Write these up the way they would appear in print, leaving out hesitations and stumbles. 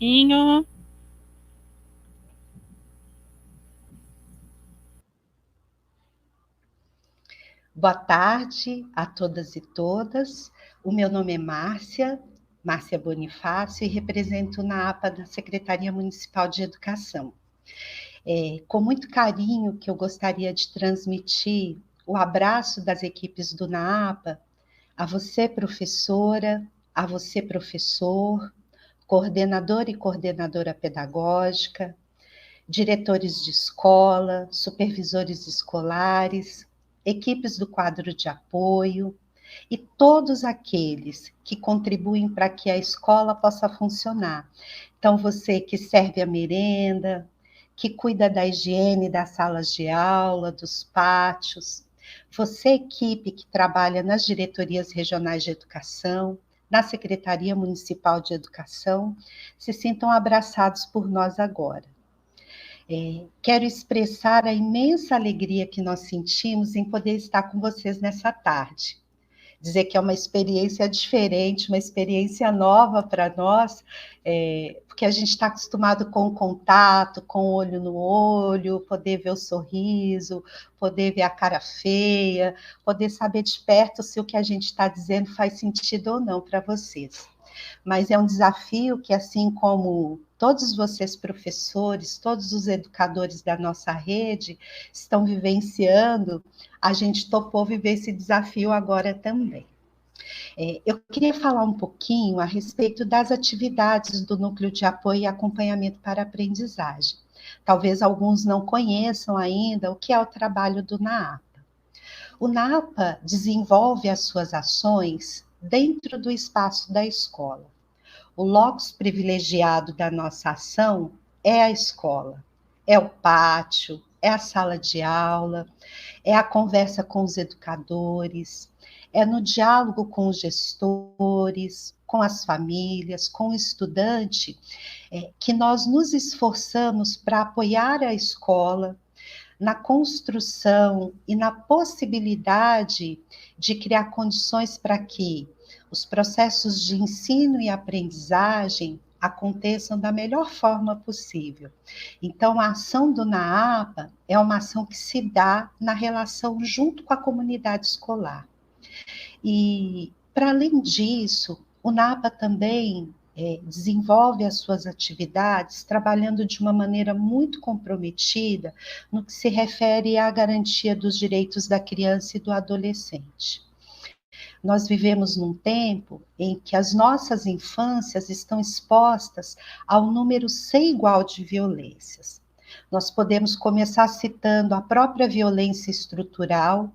Inho. Boa tarde a todas e todas. O meu nome é Márcia Bonifácio, e represento na APA da Secretaria Municipal de Educação. Com muito carinho que eu gostaria de transmitir o abraço das equipes do NAAPA a você, professora, a você, professor, coordenador e coordenadora pedagógica, diretores de escola, supervisores escolares, equipes do quadro de apoio e todos aqueles que contribuem para que a escola possa funcionar. Então, você que serve a merenda, que cuida da higiene das salas de aula, dos pátios, você, equipe que trabalha nas diretorias regionais de educação, na Secretaria Municipal de Educação, se sintam abraçados por nós agora. Quero expressar a imensa alegria que nós sentimos em poder estar com vocês nessa tarde. Dizer que é uma experiência diferente, uma experiência nova para nós, porque a gente está acostumado com o contato, com o olho no olho, poder ver o sorriso, poder ver a cara feia, poder saber de perto se o que a gente está dizendo faz sentido ou não para vocês. Mas é um desafio que, assim como todos vocês, professores, todos os educadores da nossa rede estão vivenciando, a gente topou viver esse desafio agora também. Eu queria falar um pouquinho a respeito das atividades do Núcleo de Apoio e Acompanhamento para a Aprendizagem. Talvez alguns não conheçam ainda o que é o trabalho do NAAPA. O NAAPA desenvolve as suas ações dentro do espaço da escola. O locus privilegiado da nossa ação é a escola, é o pátio, é a sala de aula, é a conversa com os educadores, é no diálogo com os gestores, com as famílias, com o estudante, que nós nos esforçamos para apoiar a escola na construção e na possibilidade de criar condições para que os processos de ensino e aprendizagem aconteçam da melhor forma possível. Então, a ação do NAAPA é uma ação que se dá na relação junto com a comunidade escolar. E, para além disso, o NAAPA também desenvolve as suas atividades trabalhando de uma maneira muito comprometida no que se refere à garantia dos direitos da criança e do adolescente. Nós vivemos num tempo em que as nossas infâncias estão expostas ao número sem igual de violências. Nós podemos começar citando a própria violência estrutural,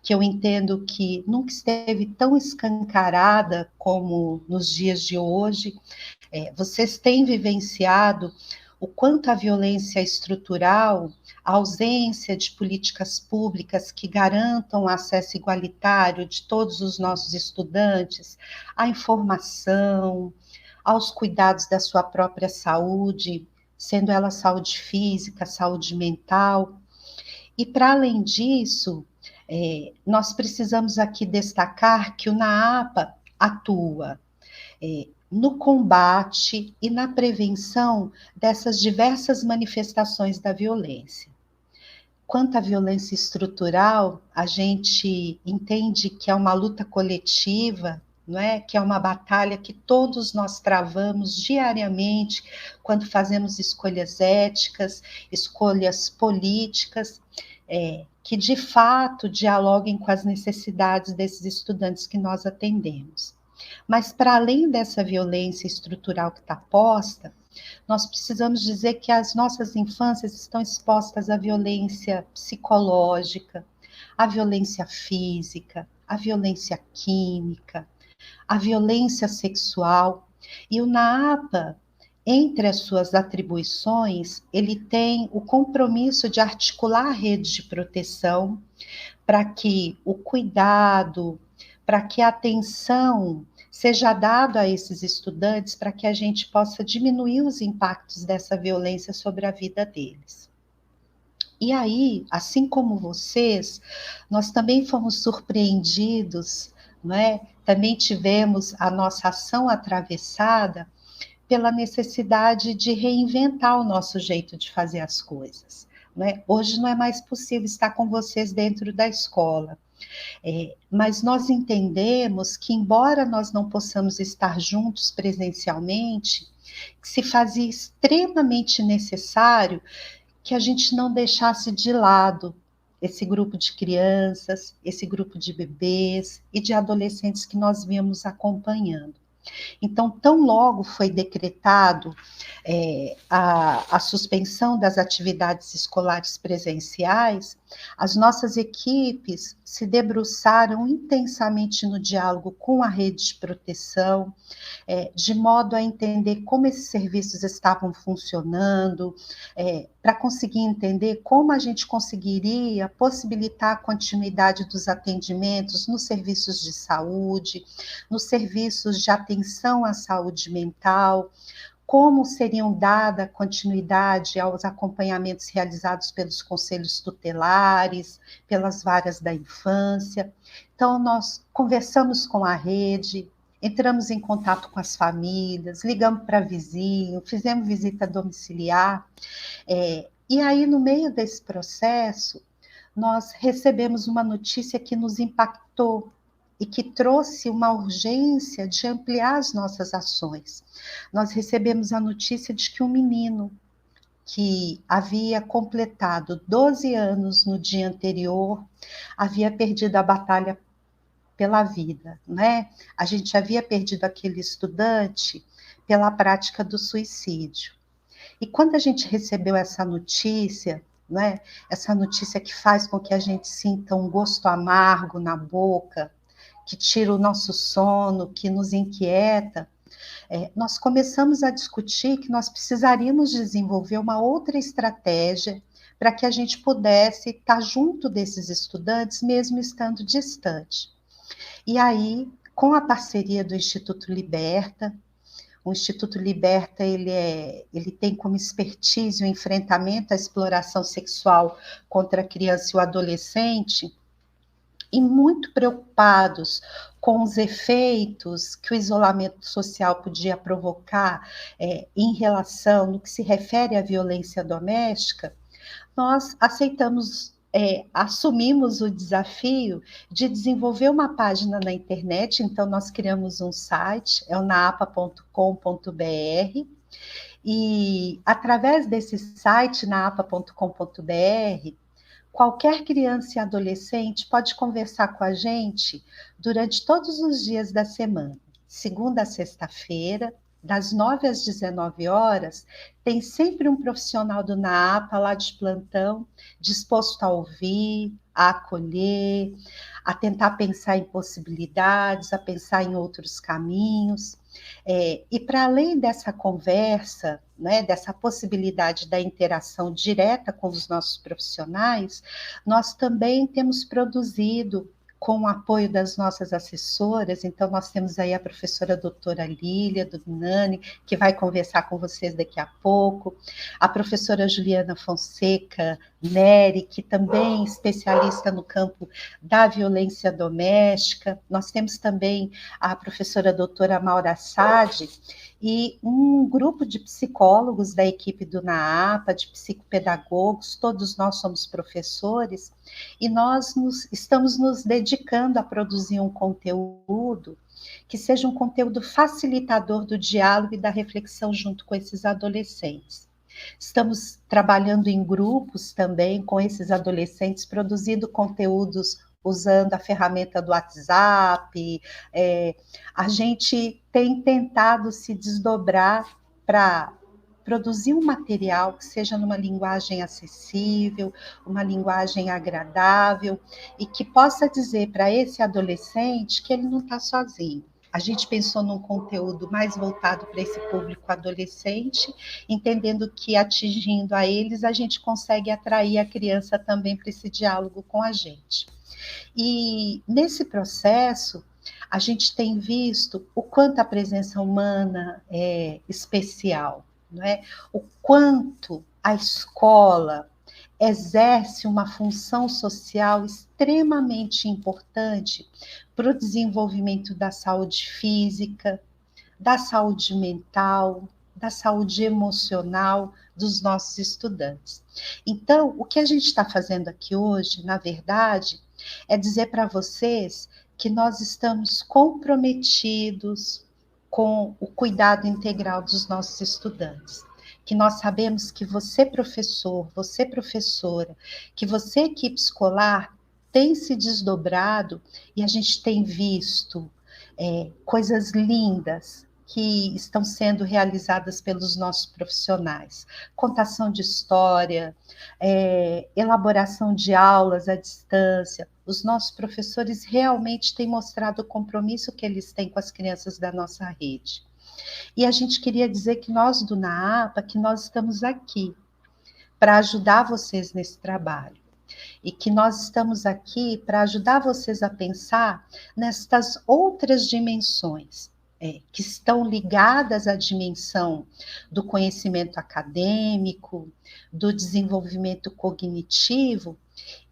que eu entendo que nunca esteve tão escancarada como nos dias de hoje. Vocês têm vivenciado o quanto a violência estrutural, a ausência de políticas públicas que garantam o acesso igualitário de todos os nossos estudantes à informação, aos cuidados da sua própria saúde, sendo ela saúde física, saúde mental. E, para além disso, nós precisamos aqui destacar que o NAAPA atua no combate e na prevenção dessas diversas manifestações da violência. Quanto à violência estrutural, a gente entende que é uma luta coletiva, não é? Que é uma batalha que todos nós travamos diariamente quando fazemos escolhas éticas, escolhas políticas, que de fato dialoguem com as necessidades desses estudantes que nós atendemos. Mas, para além dessa violência estrutural que está posta, nós precisamos dizer que as nossas infâncias estão expostas à violência psicológica, à violência física, à violência química, à violência sexual. E o NAAPA, entre as suas atribuições, ele tem o compromisso de articular a rede de proteção para que o cuidado, para que a atenção seja dada a esses estudantes, para que a gente possa diminuir os impactos dessa violência sobre a vida deles. E aí, assim como vocês, nós também fomos surpreendidos, não é? Também tivemos a nossa ação atravessada pela necessidade de reinventar o nosso jeito de fazer as coisas, né? Hoje não é mais possível estar com vocês dentro da escola, mas nós entendemos que, embora nós não possamos estar juntos presencialmente, se fazia extremamente necessário que a gente não deixasse de lado esse grupo de crianças, esse grupo de bebês e de adolescentes que nós víamos acompanhando. Então, tão logo foi decretado a suspensão das atividades escolares presenciais, as nossas equipes se debruçaram intensamente no diálogo com a rede de proteção, de modo a entender como esses serviços estavam funcionando, para conseguir entender como a gente conseguiria possibilitar a continuidade dos atendimentos nos serviços de saúde, nos serviços de atenção à saúde mental, como seriam dada continuidade aos acompanhamentos realizados pelos conselhos tutelares, pelas varas da infância. Então, nós conversamos com a rede, entramos em contato com as famílias, ligamos para vizinho, fizemos visita domiciliar, e aí, no meio desse processo, nós recebemos uma notícia que nos impactou e que trouxe uma urgência de ampliar as nossas ações. Nós recebemos a notícia de que um menino que havia completado 12 anos no dia anterior havia perdido a batalha pela vida, né? A gente havia perdido aquele estudante pela prática do suicídio. E quando a gente recebeu essa notícia, né, essa notícia que faz com que a gente sinta um gosto amargo na boca, que tira o nosso sono, que nos inquieta, nós começamos a discutir que nós precisaríamos desenvolver uma outra estratégia para que a gente pudesse estar junto desses estudantes, mesmo estando distante. E aí, com a parceria do Instituto Liberta, o Instituto Liberta, ele tem como expertise o enfrentamento à exploração sexual contra a criança e o adolescente, e muito preocupados com os efeitos que o isolamento social podia provocar em relação, no que se refere à violência doméstica, nós assumimos o desafio de desenvolver uma página na internet. Então nós criamos um site, é o naapa.com.br, e através desse site, naapa.com.br, qualquer criança e adolescente pode conversar com a gente durante todos os dias da semana, segunda a sexta-feira, das 9 às 19 horas, tem sempre um profissional do NAAPA lá de plantão, disposto a ouvir, a acolher, a tentar pensar em possibilidades, a pensar em outros caminhos. E para além dessa conversa, né, dessa possibilidade da interação direta com os nossos profissionais, nós também temos produzido, com o apoio das nossas assessoras. Então nós temos aí a professora doutora Lília do Nani, que vai conversar com vocês daqui a pouco, a professora Juliana Fonseca Neri, que também é especialista no campo da violência doméstica. Nós temos também a professora doutora Maura Sade, e um grupo de psicólogos da equipe do NAAPA, de psicopedagogos, todos nós somos professores, e nós estamos nos dedicando a produzir um conteúdo que seja um conteúdo facilitador do diálogo e da reflexão junto com esses adolescentes. Estamos trabalhando em grupos também com esses adolescentes, produzindo conteúdos usando a ferramenta do WhatsApp. A gente tem tentado se desdobrar para produzir um material que seja numa linguagem acessível, uma linguagem agradável, e que possa dizer para esse adolescente que ele não está sozinho. A gente pensou num conteúdo mais voltado para esse público adolescente, entendendo que atingindo a eles, a gente consegue atrair a criança também para esse diálogo com a gente. E nesse processo, a gente tem visto o quanto a presença humana é especial, não é? O quanto a escola exerce uma função social extremamente importante para o desenvolvimento da saúde física, da saúde mental, da saúde emocional dos nossos estudantes. Então, o que a gente está fazendo aqui hoje, na verdade, é dizer para vocês que nós estamos comprometidos com o cuidado integral dos nossos estudantes. Que nós sabemos que você, professor, você, professora, que você, equipe escolar, tem se desdobrado e a gente tem visto coisas lindas que estão sendo realizadas pelos nossos profissionais. Contação de história, elaboração de aulas à distância. Os nossos professores realmente têm mostrado o compromisso que eles têm com as crianças da nossa rede. E a gente queria dizer que nós do NAAPA, que nós estamos aqui para ajudar vocês nesse trabalho. E que nós estamos aqui para ajudar vocês a pensar nestas outras dimensões, que estão ligadas à dimensão do conhecimento acadêmico, do desenvolvimento cognitivo,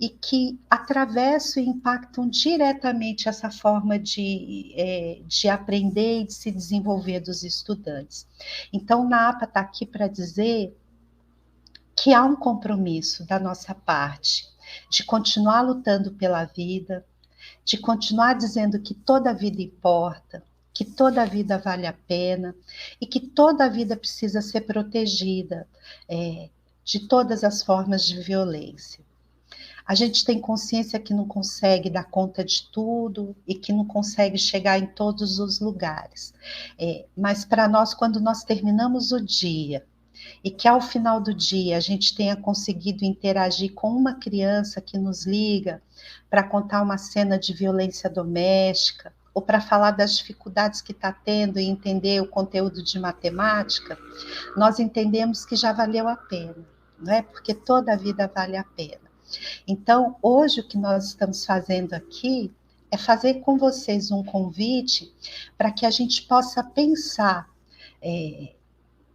e que atravessam e impactam diretamente essa forma de aprender e de se desenvolver dos estudantes. Então, o NAAPA está aqui para dizer que há um compromisso da nossa parte de continuar lutando pela vida, de continuar dizendo que toda vida importa, que toda vida vale a pena e que toda vida precisa ser protegida de todas as formas de violência. A gente tem consciência que não consegue dar conta de tudo e que não consegue chegar em todos os lugares. Mas para nós, quando nós terminamos o dia, e que ao final do dia a gente tenha conseguido interagir com uma criança que nos liga para contar uma cena de violência doméstica, ou para falar das dificuldades que está tendo e entender o conteúdo de matemática, nós entendemos que já valeu a pena, não é? Porque toda a vida vale a pena. Então, hoje o que nós estamos fazendo aqui é fazer com vocês um convite para que a gente possa pensar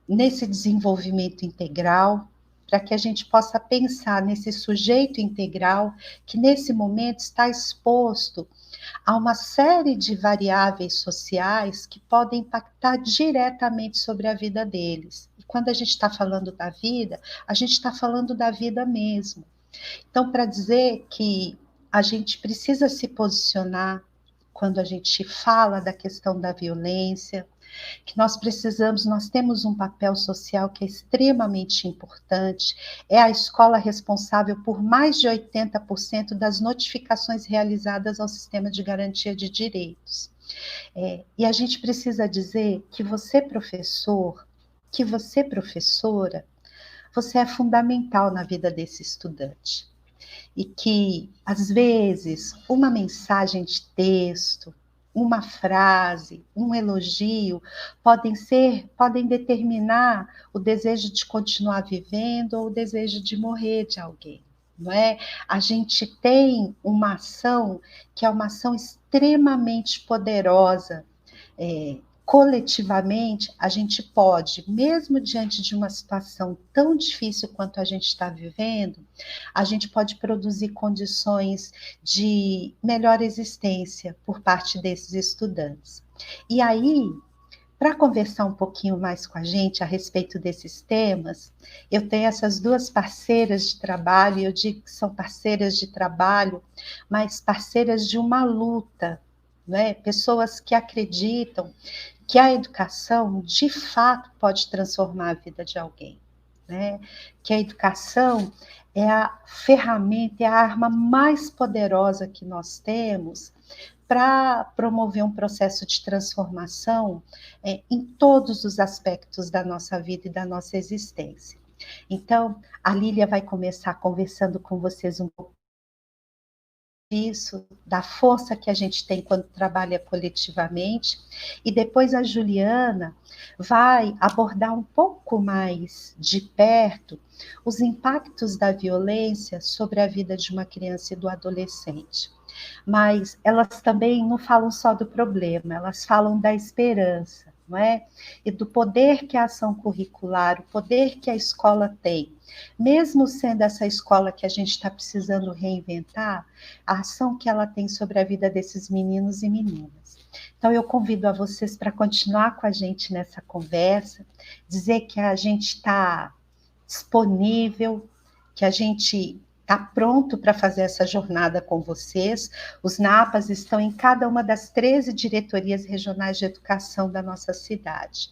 nesse desenvolvimento integral, para que a gente possa pensar nesse sujeito integral que nesse momento está exposto a uma série de variáveis sociais que podem impactar diretamente sobre a vida deles. E quando a gente está falando da vida, a gente está falando da vida mesmo. Então, para dizer que a gente precisa se posicionar quando a gente fala da questão da violência, que nós temos um papel social que é extremamente importante, é a escola responsável por mais de 80% das notificações realizadas ao sistema de garantia de direitos. E a gente precisa dizer que você, professor, que você, professora, você é fundamental na vida desse estudante. E que, às vezes, uma mensagem de texto, uma frase, um elogio, podem determinar o desejo de continuar vivendo ou o desejo de morrer de alguém, não é? A gente tem uma ação que é uma ação extremamente poderosa, coletivamente, a gente pode, mesmo diante de uma situação tão difícil quanto a gente está vivendo, a gente pode produzir condições de melhor existência por parte desses estudantes. E aí, para conversar um pouquinho mais com a gente a respeito desses temas, eu tenho essas duas parceiras de trabalho, e eu digo que são parceiras de trabalho, mas parceiras de uma luta, né? Pessoas que acreditam que a educação, de fato, pode transformar a vida de alguém, né? Que a educação é a ferramenta, é a arma mais poderosa que nós temos para promover um processo de transformação em todos os aspectos da nossa vida e da nossa existência. Então, a Lília vai começar conversando com vocês um pouco disso, da força que a gente tem quando trabalha coletivamente, e depois a Juliana vai abordar um pouco mais de perto os impactos da violência sobre a vida de uma criança e do adolescente. Mas elas também não falam só do problema, elas falam da esperança, não é? E do poder que a ação curricular, o poder que a escola tem. Mesmo sendo essa escola que a gente está precisando reinventar, a ação que ela tem sobre a vida desses meninos e meninas. Então, eu convido a vocês para continuar com a gente nessa conversa, dizer que a gente está disponível, que a gente está pronto para fazer essa jornada com vocês. Os NAPAs estão em cada uma das 13 diretorias regionais de educação da nossa cidade.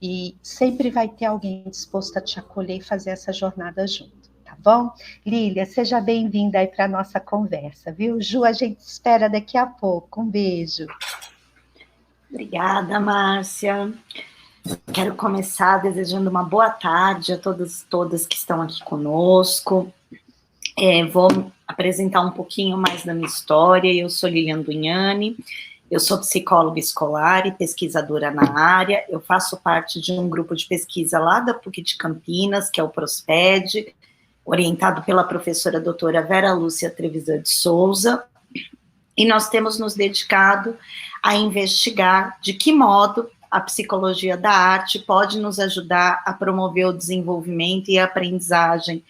E sempre vai ter alguém disposto a te acolher e fazer essa jornada junto, tá bom? Lília, seja bem-vinda aí para a nossa conversa, viu? Ju, a gente espera daqui a pouco. Um beijo. Obrigada, Márcia. Quero começar desejando uma boa tarde a todas que estão aqui conosco. Vou apresentar um pouquinho mais da minha história. Eu sou Lilian Dugnani, eu sou psicóloga escolar e pesquisadora na área. Eu faço parte de um grupo de pesquisa lá da PUC de Campinas, que é o PROSPED, orientado pela professora doutora Vera Lúcia Trevisan de Souza, e nós temos nos dedicado a investigar de que modo a psicologia da arte pode nos ajudar a promover o desenvolvimento e a aprendizagem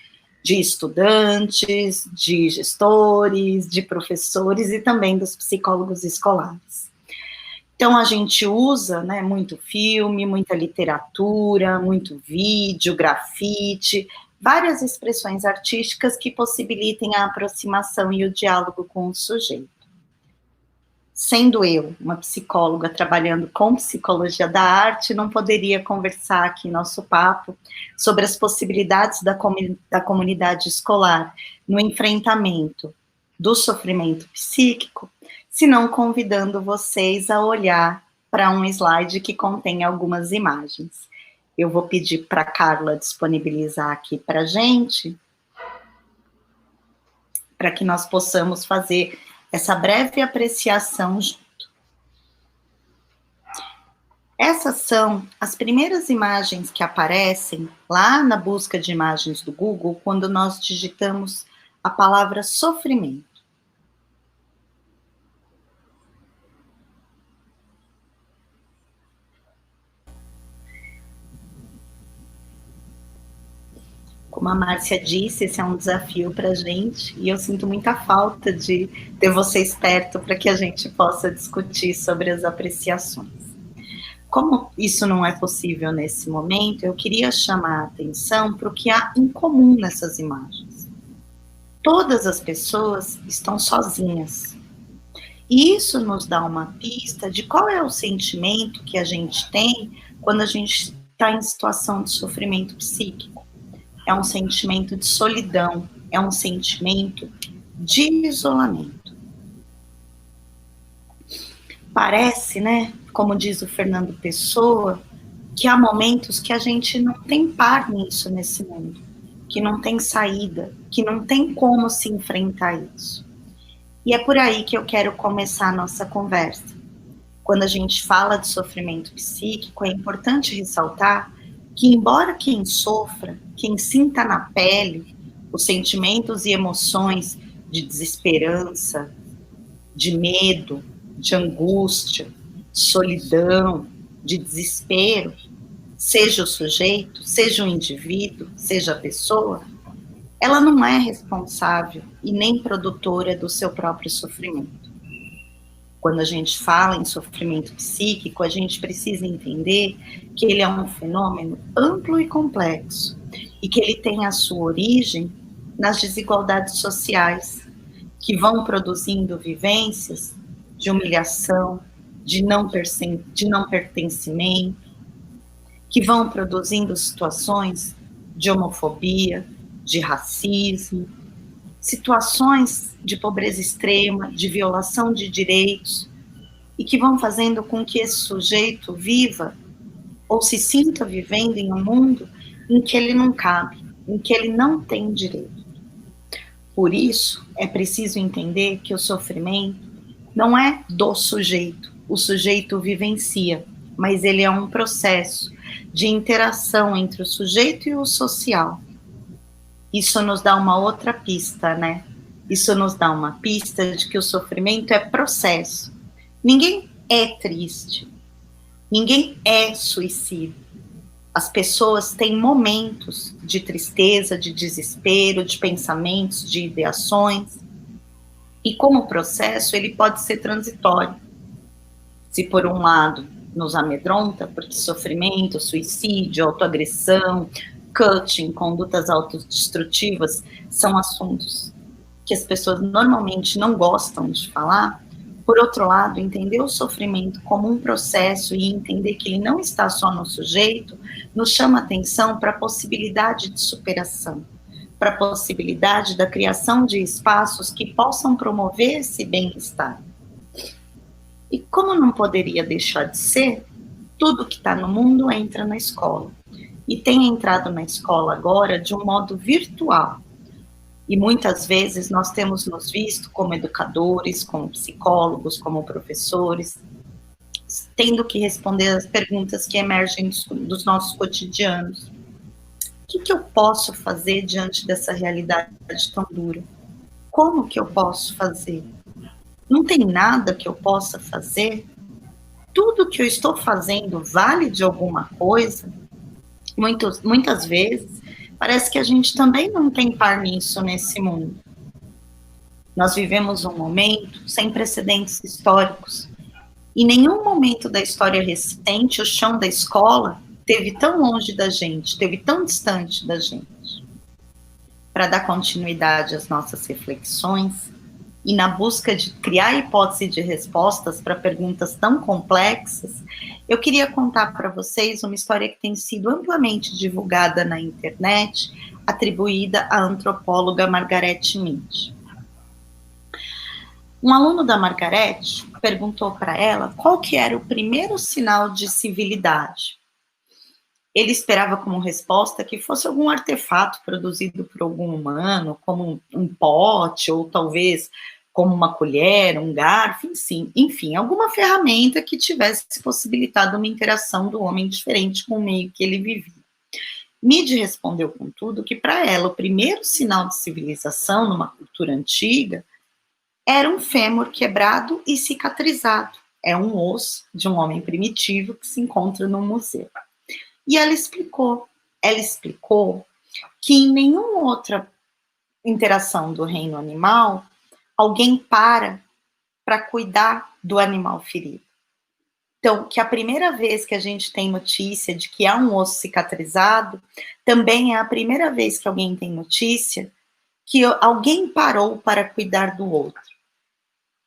de estudantes, de gestores, de professores e também dos psicólogos escolares. Então, a gente usa, né, muito filme, muita literatura, muito vídeo, grafite, várias expressões artísticas que possibilitem a aproximação e o diálogo com o sujeito. Sendo eu uma psicóloga trabalhando com psicologia da arte, não poderia conversar aqui em nosso papo sobre as possibilidades da comunidade escolar no enfrentamento do sofrimento psíquico, senão convidando vocês a olhar para um slide que contém algumas imagens. Eu vou pedir para a Carla disponibilizar aqui para a gente, para que nós possamos fazer essa breve apreciação junto. Essas são as primeiras imagens que aparecem lá na busca de imagens do Google, quando nós digitamos a palavra sofrimento. Como a Márcia disse, esse é um desafio para a gente, e eu sinto muita falta de ter vocês perto para que a gente possa discutir sobre as apreciações. Como isso não é possível nesse momento, eu queria chamar a atenção para o que há em comum nessas imagens. Todas as pessoas estão sozinhas. E isso nos dá uma pista de qual é o sentimento que a gente tem quando a gente está em situação de sofrimento psíquico. É um sentimento de solidão, é um sentimento de isolamento. Parece, né, como diz o Fernando Pessoa, que há momentos que a gente não tem par nisso nesse mundo, que não tem saída, que não tem como se enfrentar isso. E é por aí que eu quero começar a nossa conversa. Quando a gente fala de sofrimento psíquico, é importante ressaltar que, embora quem sofra, quem sinta na pele os sentimentos e emoções de desesperança, de medo, de angústia, de solidão, de desespero, seja o sujeito, seja o indivíduo, seja a pessoa, ela não é responsável e nem produtora do seu próprio sofrimento. Quando a gente fala em sofrimento psíquico, a gente precisa entender que ele é um fenômeno amplo e complexo e que ele tem a sua origem nas desigualdades sociais que vão produzindo vivências de humilhação, de não pertencimento, que vão produzindo situações de homofobia, de racismo, situações de pobreza extrema, de violação de direitos, e que vão fazendo com que esse sujeito viva ou se sinta vivendo em um mundo em que ele não cabe, em que ele não tem direito. Por isso, é preciso entender que o sofrimento não é do sujeito, o sujeito vivencia, mas ele é um processo de interação entre o sujeito e o social. Isso nos dá uma outra pista, né? Isso nos dá uma pista de que o sofrimento é processo. Ninguém é triste, ninguém é suicida. As pessoas têm momentos de tristeza, de desespero, de pensamentos, de ideações. E como processo, ele pode ser transitório. Se por um lado nos amedronta, porque sofrimento, suicídio, autoagressão, cutting, condutas autodestrutivas são assuntos que as pessoas normalmente não gostam de falar. Por outro lado, entender o sofrimento como um processo e entender que ele não está só no sujeito, nos chama atenção para a possibilidade de superação, para a possibilidade da criação de espaços que possam promover esse bem-estar. E como não poderia deixar de ser, tudo que está no mundo entra na escola. E tem entrado na escola agora de um modo virtual. E muitas vezes nós temos nos visto como educadores, como psicólogos, como professores, tendo que responder as perguntas que emergem dos nossos cotidianos. O que eu posso fazer diante dessa realidade tão dura? Como que eu posso fazer? Não tem nada que eu possa fazer? Tudo que eu estou fazendo vale de alguma coisa? Muitas vezes, parece que a gente também não tem par nisso nesse mundo. Nós vivemos um momento sem precedentes históricos. Em nenhum momento da história recente, o chão da escola esteve tão longe da gente, esteve tão distante da gente. Para dar continuidade às nossas reflexões, e na busca de criar hipótese de respostas para perguntas tão complexas, eu queria contar para vocês uma história que tem sido amplamente divulgada na internet, atribuída à antropóloga Margaret Mead. Um aluno da Margaret perguntou para ela qual que era o primeiro sinal de civilidade. Ele esperava como resposta que fosse algum artefato produzido por algum humano, como um pote, ou talvez como uma colher, um garfo, enfim, alguma ferramenta que tivesse possibilitado uma interação do homem diferente com o meio que ele vivia. Mead respondeu, contudo, que para ela o primeiro sinal de civilização numa cultura antiga era um fêmur quebrado e cicatrizado. É um osso de um homem primitivo que se encontra num museu. E ela explicou que em nenhuma outra interação do reino animal, alguém para cuidar do animal ferido. Então, que a primeira vez que a gente tem notícia de que há um osso cicatrizado, também é a primeira vez que alguém tem notícia que alguém parou para cuidar do outro.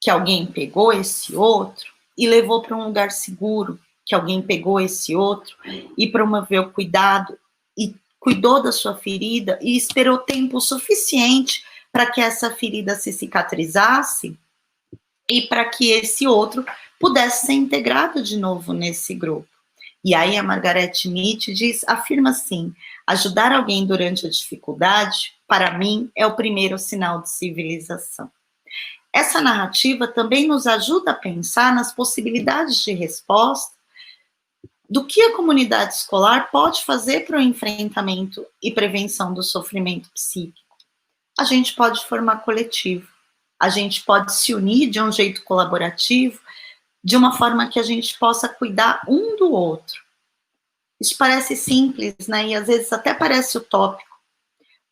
Que alguém pegou esse outro e levou para um lugar seguro, que alguém pegou esse outro e promoveu o cuidado e cuidou da sua ferida e esperou tempo suficiente para que essa ferida se cicatrizasse e para que esse outro pudesse ser integrado de novo nesse grupo. E aí a Margaret Mead afirma assim: ajudar alguém durante a dificuldade, para mim, é o primeiro sinal de civilização. Essa narrativa também nos ajuda a pensar nas possibilidades de resposta do que a comunidade escolar pode fazer para o enfrentamento e prevenção do sofrimento psíquico. A gente pode formar coletivo, a gente pode se unir de um jeito colaborativo, de uma forma que a gente possa cuidar um do outro. Isso parece simples, né? E às vezes até parece utópico,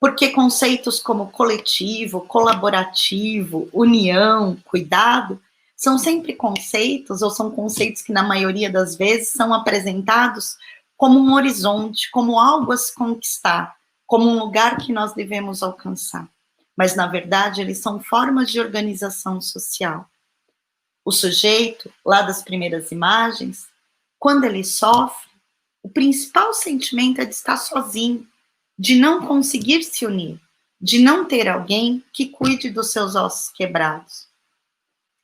porque conceitos como coletivo, colaborativo, união, cuidado, são sempre conceitos, ou são conceitos que na maioria das vezes são apresentados como um horizonte, como algo a se conquistar, como um lugar que nós devemos alcançar. Mas, na verdade, eles são formas de organização social. O sujeito, lá das primeiras imagens, quando ele sofre, o principal sentimento é de estar sozinho, de não conseguir se unir, de não ter alguém que cuide dos seus ossos quebrados.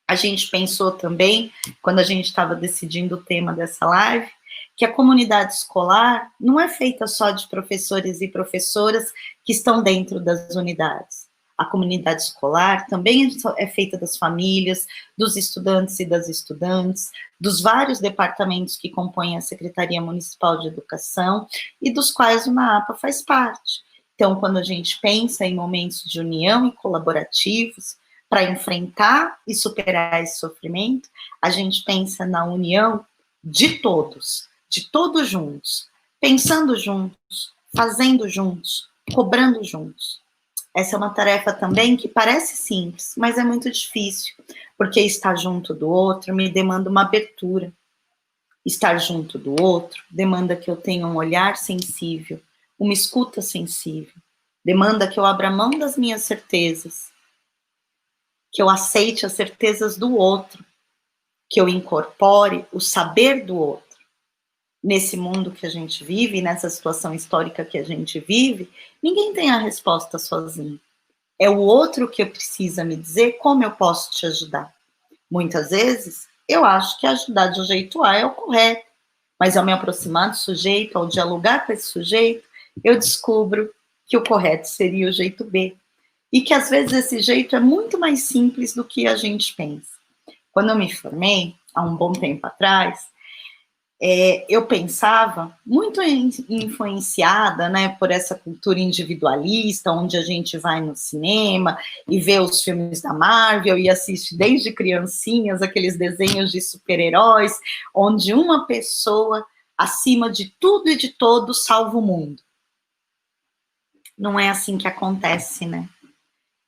A gente pensou também, quando a gente estava decidindo o tema dessa live, que a comunidade escolar não é feita só de professores e professoras que estão dentro das unidades. A comunidade escolar também é feita das famílias, dos estudantes e das estudantes, dos vários departamentos que compõem a Secretaria Municipal de Educação e dos quais o NAAPA faz parte. Então, quando a gente pensa em momentos de união e colaborativos para enfrentar e superar esse sofrimento, a gente pensa na união de todos juntos, pensando juntos, fazendo juntos, cobrando juntos. Essa é uma tarefa também que parece simples, mas é muito difícil, porque estar junto do outro me demanda uma abertura. Estar junto do outro demanda que eu tenha um olhar sensível, uma escuta sensível. Demanda que eu abra mão das minhas certezas, que eu aceite as certezas do outro, que eu incorpore o saber do outro. Nesse mundo que a gente vive, nessa situação histórica que a gente vive, ninguém tem a resposta sozinho. É o outro que precisa me dizer como eu posso te ajudar. Muitas vezes, eu acho que ajudar de um jeito A é o correto, mas ao me aproximar do sujeito, ao dialogar com esse sujeito, eu descubro que o correto seria o jeito B. E que às vezes esse jeito é muito mais simples do que a gente pensa. Quando eu me formei, há um bom tempo atrás, eu pensava, muito influenciada, né, por essa cultura individualista, onde a gente vai no cinema e vê os filmes da Marvel e assiste desde criancinhas aqueles desenhos de super-heróis, onde uma pessoa, acima de tudo e de todos, salva o mundo. Não é assim que acontece, né?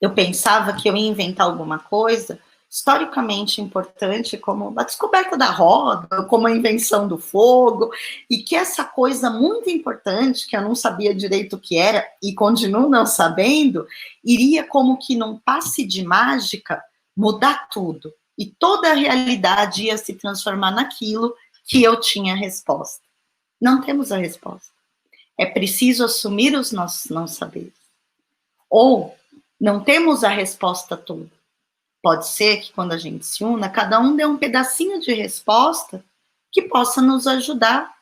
Eu pensava que eu ia inventar alguma coisa historicamente importante, como a descoberta da roda, como a invenção do fogo, e que essa coisa muito importante, que eu não sabia direito o que era, e continuo não sabendo, iria como que num passe de mágica mudar tudo, e toda a realidade ia se transformar naquilo que eu tinha a resposta. Não temos a resposta. É preciso assumir os nossos não saberes. Ou não temos a resposta toda. Pode ser que quando a gente se una, cada um dê um pedacinho de resposta que possa nos ajudar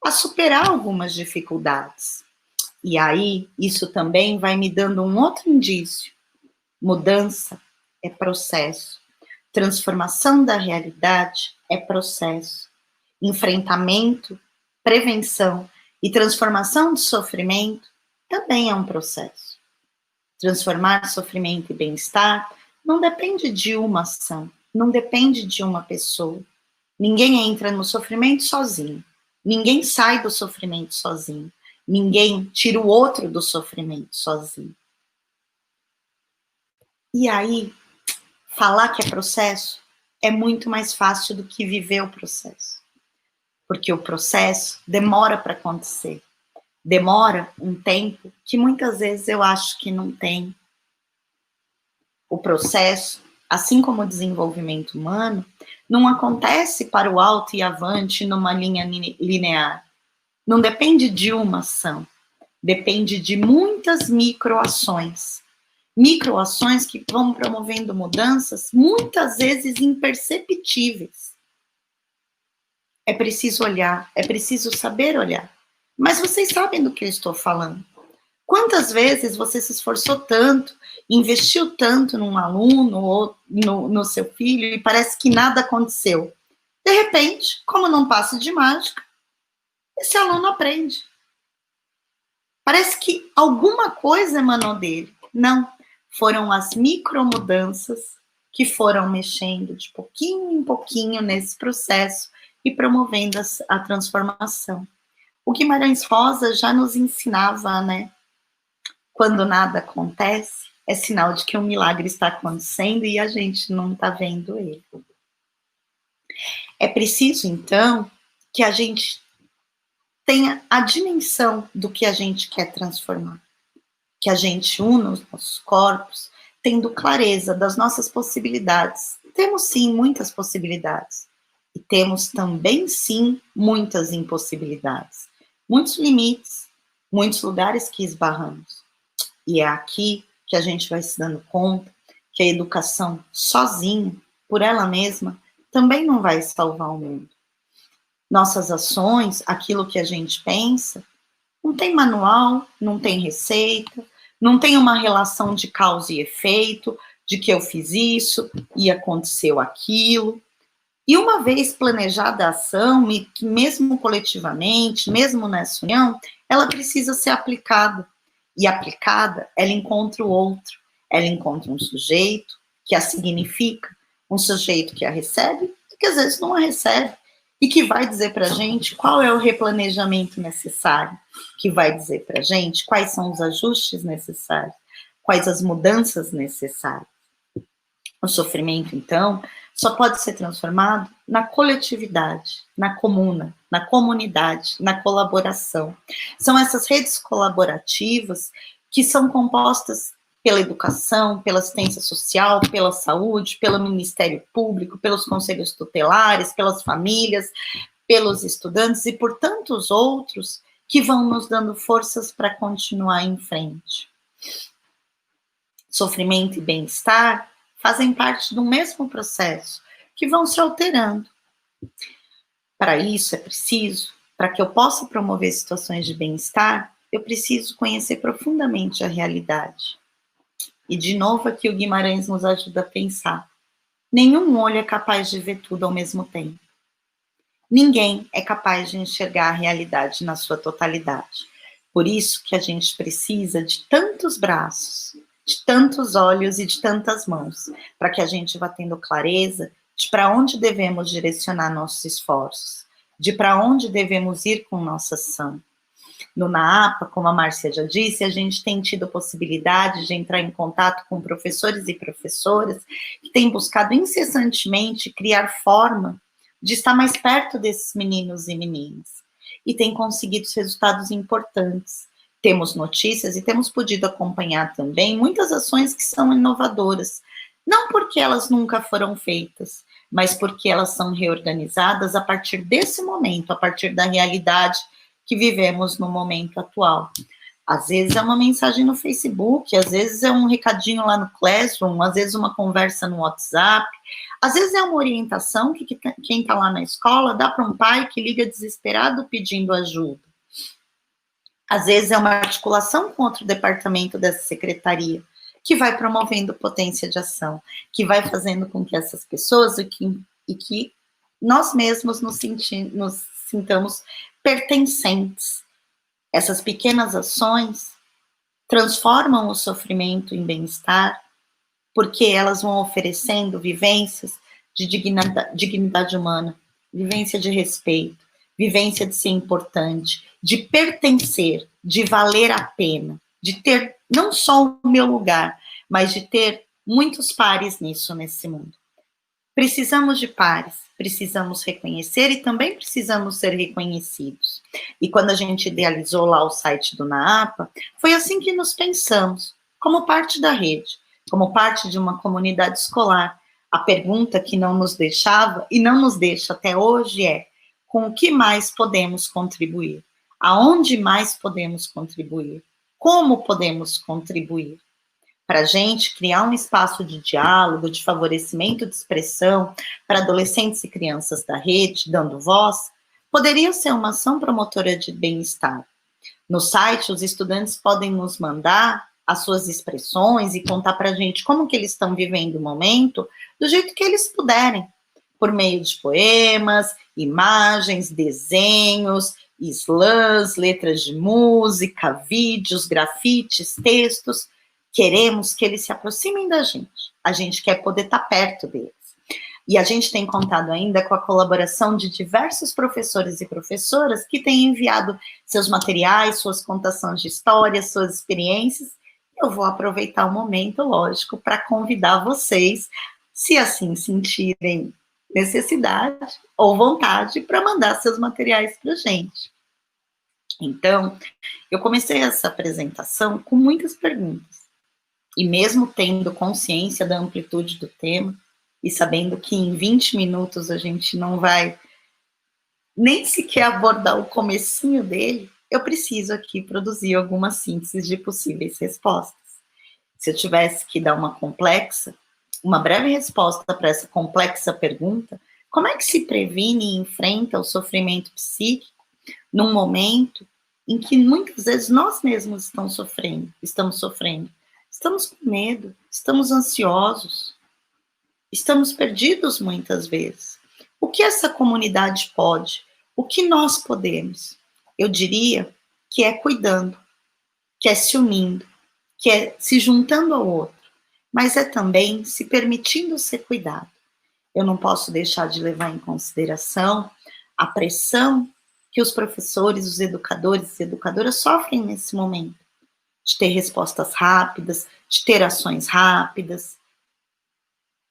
a superar algumas dificuldades. E aí, isso também vai me dando um outro indício. Mudança é processo. Transformação da realidade é processo. Enfrentamento, prevenção e transformação de sofrimento também é um processo. Transformar sofrimento e bem-estar não depende de uma ação, não depende de uma pessoa. Ninguém entra no sofrimento sozinho. Ninguém sai do sofrimento sozinho. Ninguém tira o outro do sofrimento sozinho. E aí, falar que é processo é muito mais fácil do que viver o processo. Porque o processo demora para acontecer. Demora um tempo que muitas vezes eu acho que não tem. O processo, assim como o desenvolvimento humano, não acontece para o alto e avante numa linha linear. Não depende de uma ação, depende de muitas microações. Microações que vão promovendo mudanças, muitas vezes imperceptíveis. É preciso olhar, é preciso saber olhar. Mas vocês sabem do que eu estou falando. Quantas vezes você se esforçou tanto, investiu tanto num aluno ou no seu filho e parece que nada aconteceu? De repente, como num passe de mágica, esse aluno aprende. Parece que alguma coisa emanou dele. Não, foram as micromudanças que foram mexendo de pouquinho em pouquinho nesse processo e promovendo a transformação. O Guimarães Rosa já nos ensinava, né? Quando nada acontece, é sinal de que um milagre está acontecendo e a gente não está vendo ele. É preciso, então, que a gente tenha a dimensão do que a gente quer transformar. Que a gente una os nossos corpos, tendo clareza das nossas possibilidades. Temos, sim, muitas possibilidades. E temos também, sim, muitas impossibilidades. Muitos limites, muitos lugares que esbarramos. E é aqui que a gente vai se dando conta que a educação sozinha, por ela mesma, também não vai salvar o mundo. Nossas ações, aquilo que a gente pensa, não tem manual, não tem receita, não tem uma relação de causa e efeito, de que eu fiz isso e aconteceu aquilo. E uma vez planejada a ação, que mesmo coletivamente, mesmo nessa união, ela precisa ser aplicada. E aplicada, ela encontra o outro, ela encontra um sujeito que a significa, um sujeito que a recebe e que às vezes não a recebe, e que vai dizer para a gente qual é o replanejamento necessário, que vai dizer para a gente quais são os ajustes necessários, quais as mudanças necessárias. O sofrimento, então, só pode ser transformado na coletividade, na comuna, na comunidade, na colaboração. São essas redes colaborativas que são compostas pela educação, pela assistência social, pela saúde, pelo Ministério Público, pelos conselhos tutelares, pelas famílias, pelos estudantes e por tantos outros que vão nos dando forças para continuar em frente. Sofrimento e bem-estar fazem parte do mesmo processo, que vão se alterando. Para isso é preciso, para que eu possa promover situações de bem-estar, eu preciso conhecer profundamente a realidade. E de novo aqui o Guimarães nos ajuda a pensar. Nenhum olho é capaz de ver tudo ao mesmo tempo. Ninguém é capaz de enxergar a realidade na sua totalidade. Por isso que a gente precisa de tantos braços, de tantos olhos e de tantas mãos, para que a gente vá tendo clareza de para onde devemos direcionar nossos esforços, de para onde devemos ir com nossa ação. No NAAPA, como a Márcia já disse, a gente tem tido possibilidade de entrar em contato com professores e professoras que têm buscado incessantemente criar forma de estar mais perto desses meninos e meninas. E tem conseguido resultados importantes. Temos notícias e temos podido acompanhar também muitas ações que são inovadoras, não porque elas nunca foram feitas, mas porque elas são reorganizadas a partir desse momento, a partir da realidade que vivemos no momento atual. Às vezes é uma mensagem no Facebook, às vezes é um recadinho lá no Classroom, às vezes uma conversa no WhatsApp, às vezes é uma orientação que quem está lá na escola dá para um pai que liga desesperado pedindo ajuda. Às vezes é uma articulação com outro departamento dessa secretaria, que vai promovendo potência de ação, que vai fazendo com que essas pessoas e que nós mesmos nos sintamos pertencentes. Essas pequenas ações transformam o sofrimento em bem-estar, porque elas vão oferecendo vivências de dignidade humana, vivência de respeito, vivência de ser importante, de pertencer, de valer a pena, de ter não só o meu lugar, mas de ter muitos pares nesse mundo. Precisamos de pares, precisamos reconhecer e também precisamos ser reconhecidos. E quando a gente idealizou lá o site do NAAPA, foi assim que nos pensamos, como parte da rede, como parte de uma comunidade escolar. A pergunta que não nos deixava e não nos deixa até hoje é: com o que mais podemos contribuir? Aonde mais podemos contribuir? Como podemos contribuir? Para a gente criar um espaço de diálogo, de favorecimento de expressão para adolescentes e crianças da rede, dando voz, poderia ser uma ação promotora de bem-estar. No site, os estudantes podem nos mandar as suas expressões e contar para a gente como que eles estão vivendo o momento, do jeito que eles puderem, por meio de poemas, imagens, desenhos, slams, letras de música, vídeos, grafites, textos. Queremos que eles se aproximem da gente. A gente quer poder estar perto deles. E a gente tem contado ainda com a colaboração de diversos professores e professoras que têm enviado seus materiais, suas contações de histórias, suas experiências. Eu vou aproveitar o momento, lógico, para convidar vocês, se assim sentirem necessidade ou vontade, para mandar seus materiais para a gente. Então, eu comecei essa apresentação com muitas perguntas. E mesmo tendo consciência da amplitude do tema, e sabendo que em 20 minutos a gente não vai nem sequer abordar o comecinho dele, eu preciso aqui produzir algumas sínteses de possíveis respostas. Se eu tivesse que dar uma breve resposta para essa complexa pergunta, como é que se previne e enfrenta o sofrimento psíquico num momento em que muitas vezes nós mesmos estamos sofrendo, estamos com medo, estamos ansiosos, estamos perdidos muitas vezes. O que essa comunidade pode? O que nós podemos? Eu diria que é cuidando, que é se unindo, que é se juntando ao outro, mas é também se permitindo ser cuidado. Eu não posso deixar de levar em consideração a pressão que os professores, os educadores e educadoras sofrem nesse momento, de ter respostas rápidas, de ter ações rápidas,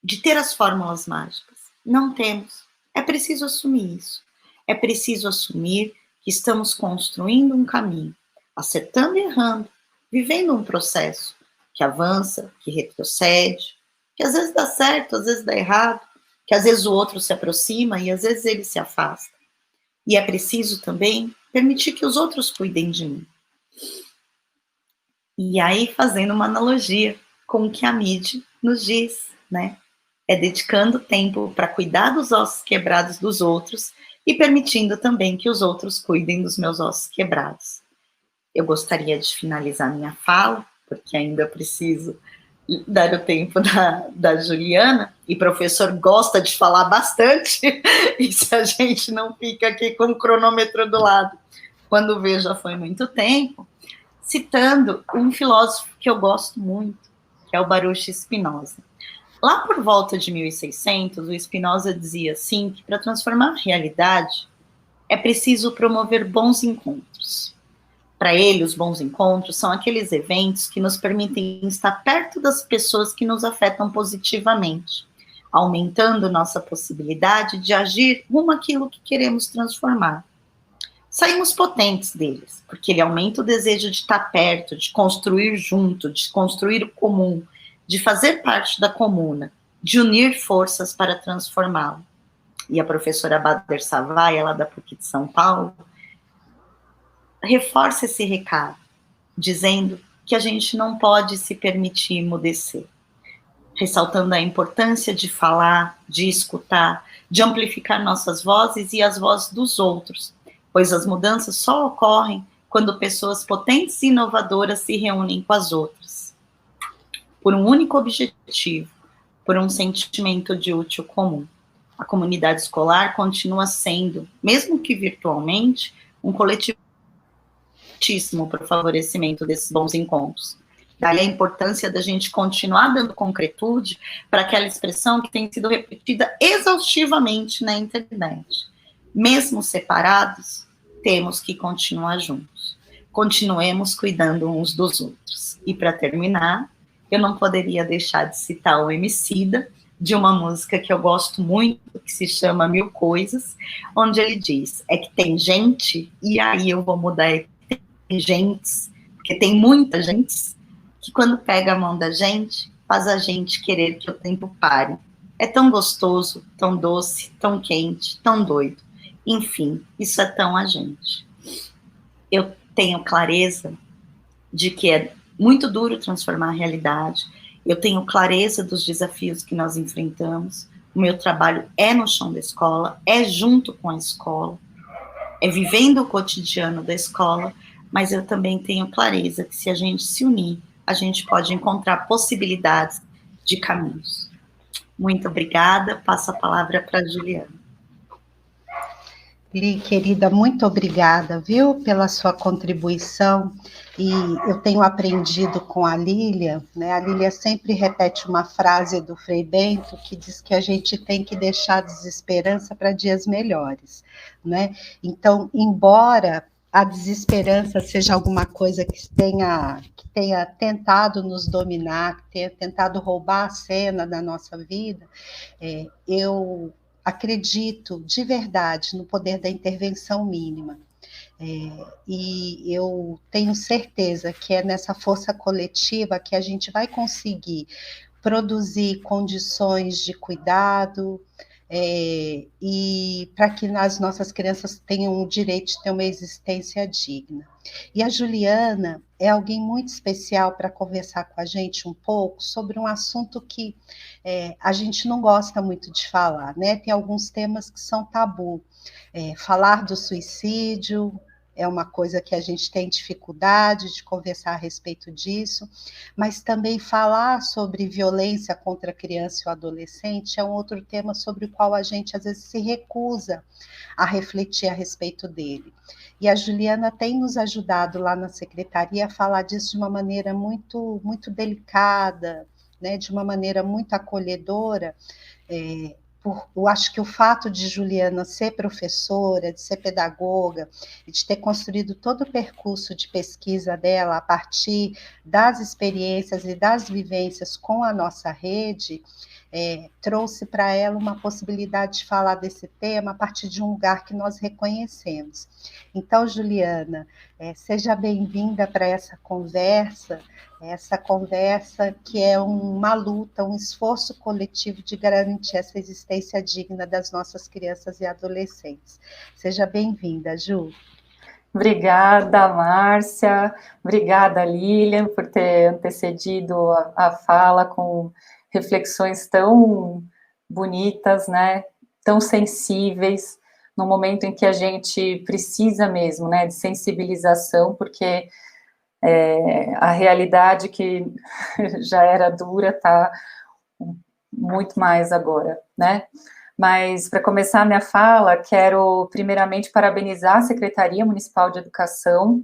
de ter as fórmulas mágicas. Não temos. É preciso assumir isso. É preciso assumir que estamos construindo um caminho, acertando e errando, vivendo um processo que avança, que retrocede, que às vezes dá certo, às vezes dá errado, que às vezes o outro se aproxima e às vezes ele se afasta. E é preciso também permitir que os outros cuidem de mim. E aí, fazendo uma analogia com o que a Midi nos diz, né? É dedicando tempo para cuidar dos ossos quebrados dos outros e permitindo também que os outros cuidem dos meus ossos quebrados. Eu gostaria de finalizar minha fala, porque ainda preciso dar o tempo da Juliana, e o professor gosta de falar bastante, e se a gente não fica aqui com o cronômetro do lado, quando vê já foi muito tempo, citando um filósofo que eu gosto muito, que é o Baruch Spinoza. Lá por volta de 1600, o Spinoza dizia assim, que para transformar a realidade é preciso promover bons encontros. Para ele, os bons encontros são aqueles eventos que nos permitem estar perto das pessoas que nos afetam positivamente, aumentando nossa possibilidade de agir rumo àquilo que queremos transformar. Saímos potentes deles, porque ele aumenta o desejo de estar perto, de construir junto, de construir o comum, de fazer parte da comuna, de unir forças para transformá-lo. E a professora Bader Savai, lá da PUC de São Paulo, reforça esse recado, dizendo que a gente não pode se permitir emudecer, ressaltando a importância de falar, de escutar, de amplificar nossas vozes e as vozes dos outros, pois as mudanças só ocorrem quando pessoas potentes e inovadoras se reúnem com as outras, por um único objetivo, por um sentimento de útil comum. A comunidade escolar continua sendo, mesmo que virtualmente, um coletivo para o favorecimento desses bons encontros. Daí a importância da gente continuar dando concretude para aquela expressão que tem sido repetida exaustivamente na internet. Mesmo separados, temos que continuar juntos. Continuemos cuidando uns dos outros. E para terminar, eu não poderia deixar de citar o Emicida, de uma música que eu gosto muito, que se chama Mil Coisas, onde ele diz, é que tem gente, e aí eu vou mudar, tem gentes, porque tem muita gente, que quando pega a mão da gente, faz a gente querer que o tempo pare. É tão gostoso, tão doce, tão quente, tão doido. Enfim, isso é tão a gente. Eu tenho clareza de que é muito duro transformar a realidade, eu tenho clareza dos desafios que nós enfrentamos, o meu trabalho é no chão da escola, é junto com a escola, é vivendo o cotidiano da escola, mas eu também tenho clareza que se a gente se unir, a gente pode encontrar possibilidades de caminhos. Muito obrigada, passo a palavra para a Juliana. Li, querida, muito obrigada, viu, pela sua contribuição, e eu tenho aprendido com a Lília, né, a Lília sempre repete uma frase do Frei Bento, que diz que a gente tem que deixar a desesperança para dias melhores, né, então, embora a desesperança seja alguma coisa que tenha tentado nos dominar, que tenha tentado roubar a cena da nossa vida, eu acredito de verdade no poder da intervenção mínima. E eu tenho certeza que é nessa força coletiva que a gente vai conseguir produzir condições de cuidado, e para que as nossas crianças tenham o direito de ter uma existência digna. E a Juliana é alguém muito especial para conversar com a gente um pouco sobre um assunto que a gente não gosta muito de falar, né? Tem alguns temas que são tabu. Falar do suicídio é uma coisa que a gente tem dificuldade de conversar a respeito disso, mas também falar sobre violência contra a criança e o adolescente é um outro tema sobre o qual a gente às vezes se recusa a refletir a respeito dele. E a Juliana tem nos ajudado lá na secretaria a falar disso de uma maneira muito delicada, né, de uma maneira muito acolhedora, eu acho que o fato de Juliana ser professora, de ser pedagoga, e de ter construído todo o percurso de pesquisa dela a partir das experiências e das vivências com a nossa rede, trouxe para ela uma possibilidade de falar desse tema a partir de um lugar que nós reconhecemos. Então, Juliana, seja bem-vinda para essa conversa que é uma luta, um esforço coletivo de garantir essa existência digna das nossas crianças e adolescentes. Seja bem-vinda, Ju. Obrigada, Márcia. Obrigada, Lilian, por ter antecedido a fala com reflexões tão bonitas, né? Tão sensíveis, no momento em que a gente precisa mesmo, né, de sensibilização, porque a realidade que já era dura está muito mais agora, né? Mas, para começar a minha fala, quero primeiramente parabenizar a Secretaria Municipal de Educação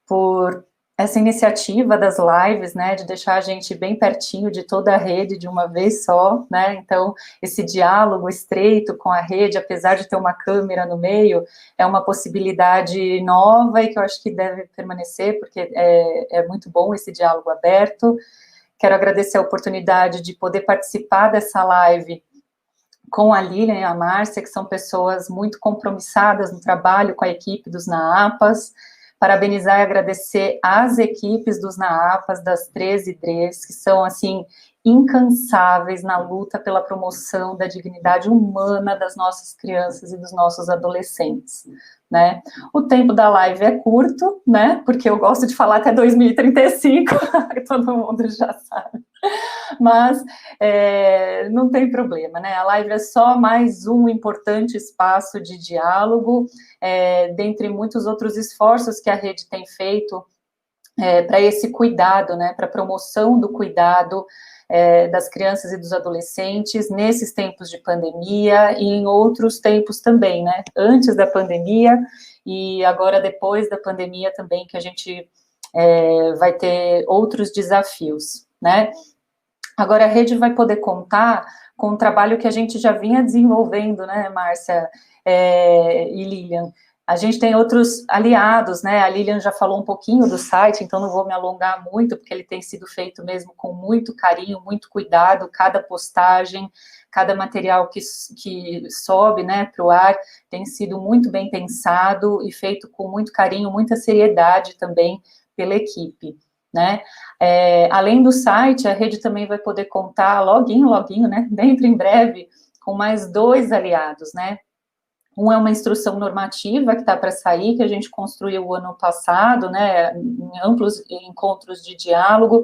por essa iniciativa das lives, né, de deixar a gente bem pertinho de toda a rede de uma vez só, né, então esse diálogo estreito com a rede, apesar de ter uma câmera no meio, é uma possibilidade nova e que eu acho que deve permanecer, porque é muito bom esse diálogo aberto. Quero agradecer a oportunidade de poder participar dessa live com a Lilian e a Márcia, que são pessoas muito compromissadas no trabalho com a equipe dos NAAPAS. Parabenizar e agradecer às equipes dos NAAPAS, das 13 DREs, que são, assim, incansáveis na luta pela promoção da dignidade humana das nossas crianças e dos nossos adolescentes, né? O tempo da live é curto, né? Porque eu gosto de falar até 2035, todo mundo já sabe. Mas não tem problema, né? A live é só mais um importante espaço de diálogo, dentre muitos outros esforços que a rede tem feito para esse cuidado, né? Para a promoção do cuidado das crianças e dos adolescentes nesses tempos de pandemia e em outros tempos também, né? Antes da pandemia e agora depois da pandemia também, que a gente vai ter outros desafios, né? Agora, a rede vai poder contar com um trabalho que a gente já vinha desenvolvendo, né, Márcia e Lilian? A gente tem outros aliados, né? A Lilian já falou um pouquinho do site, então não vou me alongar muito, porque ele tem sido feito mesmo com muito carinho, muito cuidado, cada postagem, cada material que sobe, né, para o ar, tem sido muito bem pensado e feito com muito carinho, muita seriedade também pela equipe, né? Além do site, a rede também vai poder contar loguinho, né, dentro em breve, com mais 2 aliados, né? Um é uma instrução normativa que está para sair, que a gente construiu o ano passado, né, em amplos encontros de diálogo,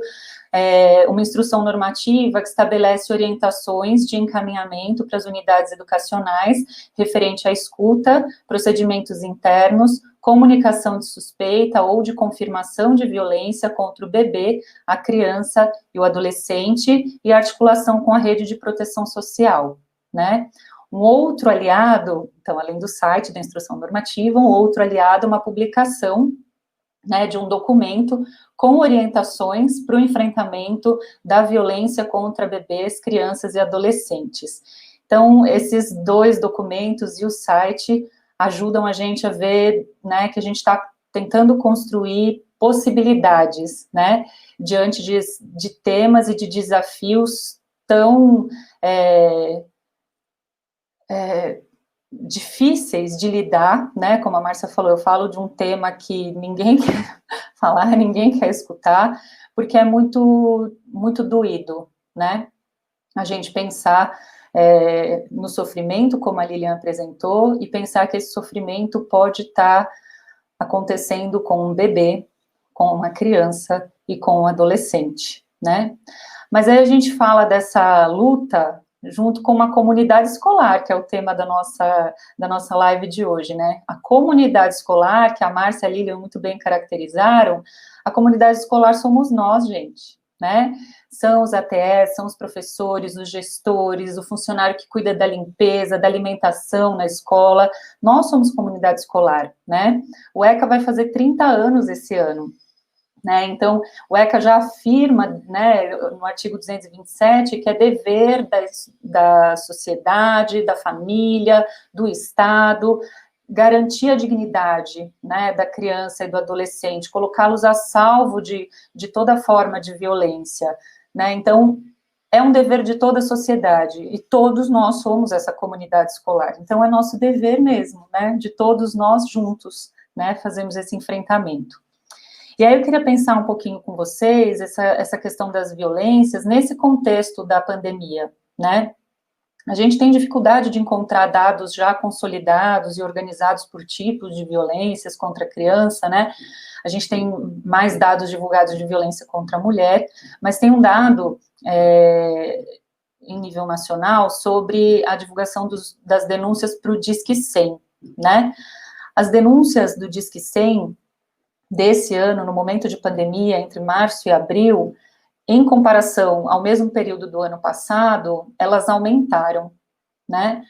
uma instrução normativa que estabelece orientações de encaminhamento para as unidades educacionais referente à escuta, procedimentos internos, comunicação de suspeita ou de confirmação de violência contra o bebê, a criança e o adolescente, e articulação com a rede de proteção social, né? Um outro aliado, então, além do site da instrução normativa, um outro aliado, uma publicação, né, de um documento com orientações para o enfrentamento da violência contra bebês, crianças e adolescentes. Então, esses 2 documentos e o site ajudam a gente a ver, né, que a gente está tentando construir possibilidades, né, diante de temas e de desafios tão difíceis de lidar, né, como a Márcia falou, eu falo de um tema que ninguém quer falar, ninguém quer escutar, porque é muito, muito doído, né, a gente pensar no sofrimento, como a Lilian apresentou, e pensar que esse sofrimento pode estar acontecendo com um bebê, com uma criança e com um adolescente, né, mas aí a gente fala dessa luta junto com uma comunidade escolar, que é o tema da nossa live de hoje, né? A comunidade escolar, que a Márcia e a Lilian muito bem caracterizaram, a comunidade escolar somos nós, gente, né? São os ATS, são os professores, os gestores, o funcionário que cuida da limpeza, da alimentação na escola, nós somos comunidade escolar, né? O ECA vai fazer 30 anos esse ano, né? Então, o ECA já afirma, né, no artigo 227, que é dever da sociedade, da família, do Estado, garantir a dignidade, né, da criança e do adolescente, colocá-los a salvo de toda forma de violência, né? Então, é um dever de toda a sociedade, e todos nós somos essa comunidade escolar. Então, é nosso dever mesmo, né, de todos nós juntos, né, fazemos esse enfrentamento. E aí eu queria pensar um pouquinho com vocês essa questão das violências nesse contexto da pandemia, né? A gente tem dificuldade de encontrar dados já consolidados e organizados por tipos de violências contra a criança, né? A gente tem mais dados divulgados de violência contra a mulher, mas tem um dado em nível nacional sobre a divulgação das denúncias para o Disque 100, né? As denúncias do Disque 100 desse ano, no momento de pandemia, entre março e abril, em comparação ao mesmo período do ano passado, elas aumentaram, né?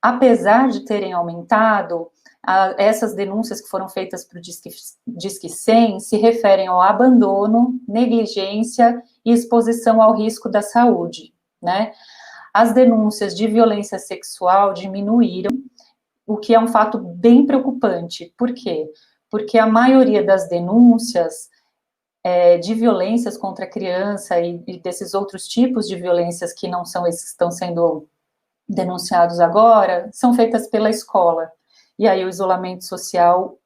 Apesar de terem aumentado, essas denúncias que foram feitas para o Disque 100 se referem ao abandono, negligência e exposição ao risco da saúde, né? As denúncias de violência sexual diminuíram, o que é um fato bem preocupante. Por quê? Porque a maioria das denúncias de violências contra a criança e desses outros tipos de violências que não são esses que estão sendo denunciados agora, são feitas pela escola. E aí o isolamento social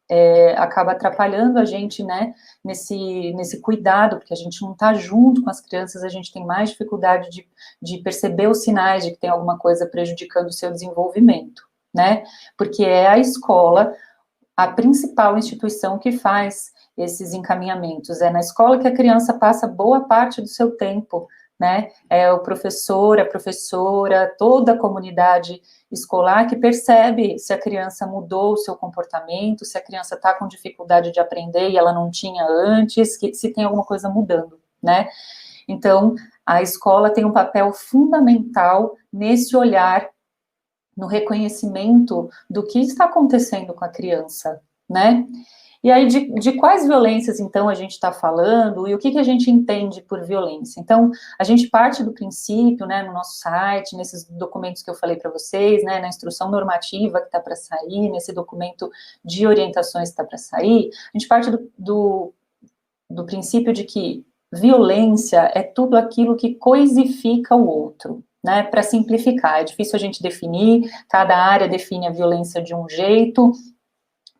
acaba atrapalhando a gente, né, nesse cuidado, porque a gente não está junto com as crianças, a gente tem mais dificuldade de perceber os sinais de que tem alguma coisa prejudicando o seu desenvolvimento, né, porque é a escola a principal instituição que faz esses encaminhamentos. É na escola que a criança passa boa parte do seu tempo, né? É o professor, a professora, toda a comunidade escolar que percebe se a criança mudou o seu comportamento, se a criança está com dificuldade de aprender e ela não tinha antes, se tem alguma coisa mudando, né? Então, a escola tem um papel fundamental nesse olhar, no reconhecimento do que está acontecendo com a criança, né? E aí, de quais violências, então, a gente está falando e o que a gente entende por violência? Então, a gente parte do princípio, né, no nosso site, nesses documentos que eu falei para vocês, né, na instrução normativa que está para sair, nesse documento de orientações que está para sair, a gente parte do princípio de que violência é tudo aquilo que coisifica o outro, né, para simplificar, é difícil a gente definir, cada área define a violência de um jeito,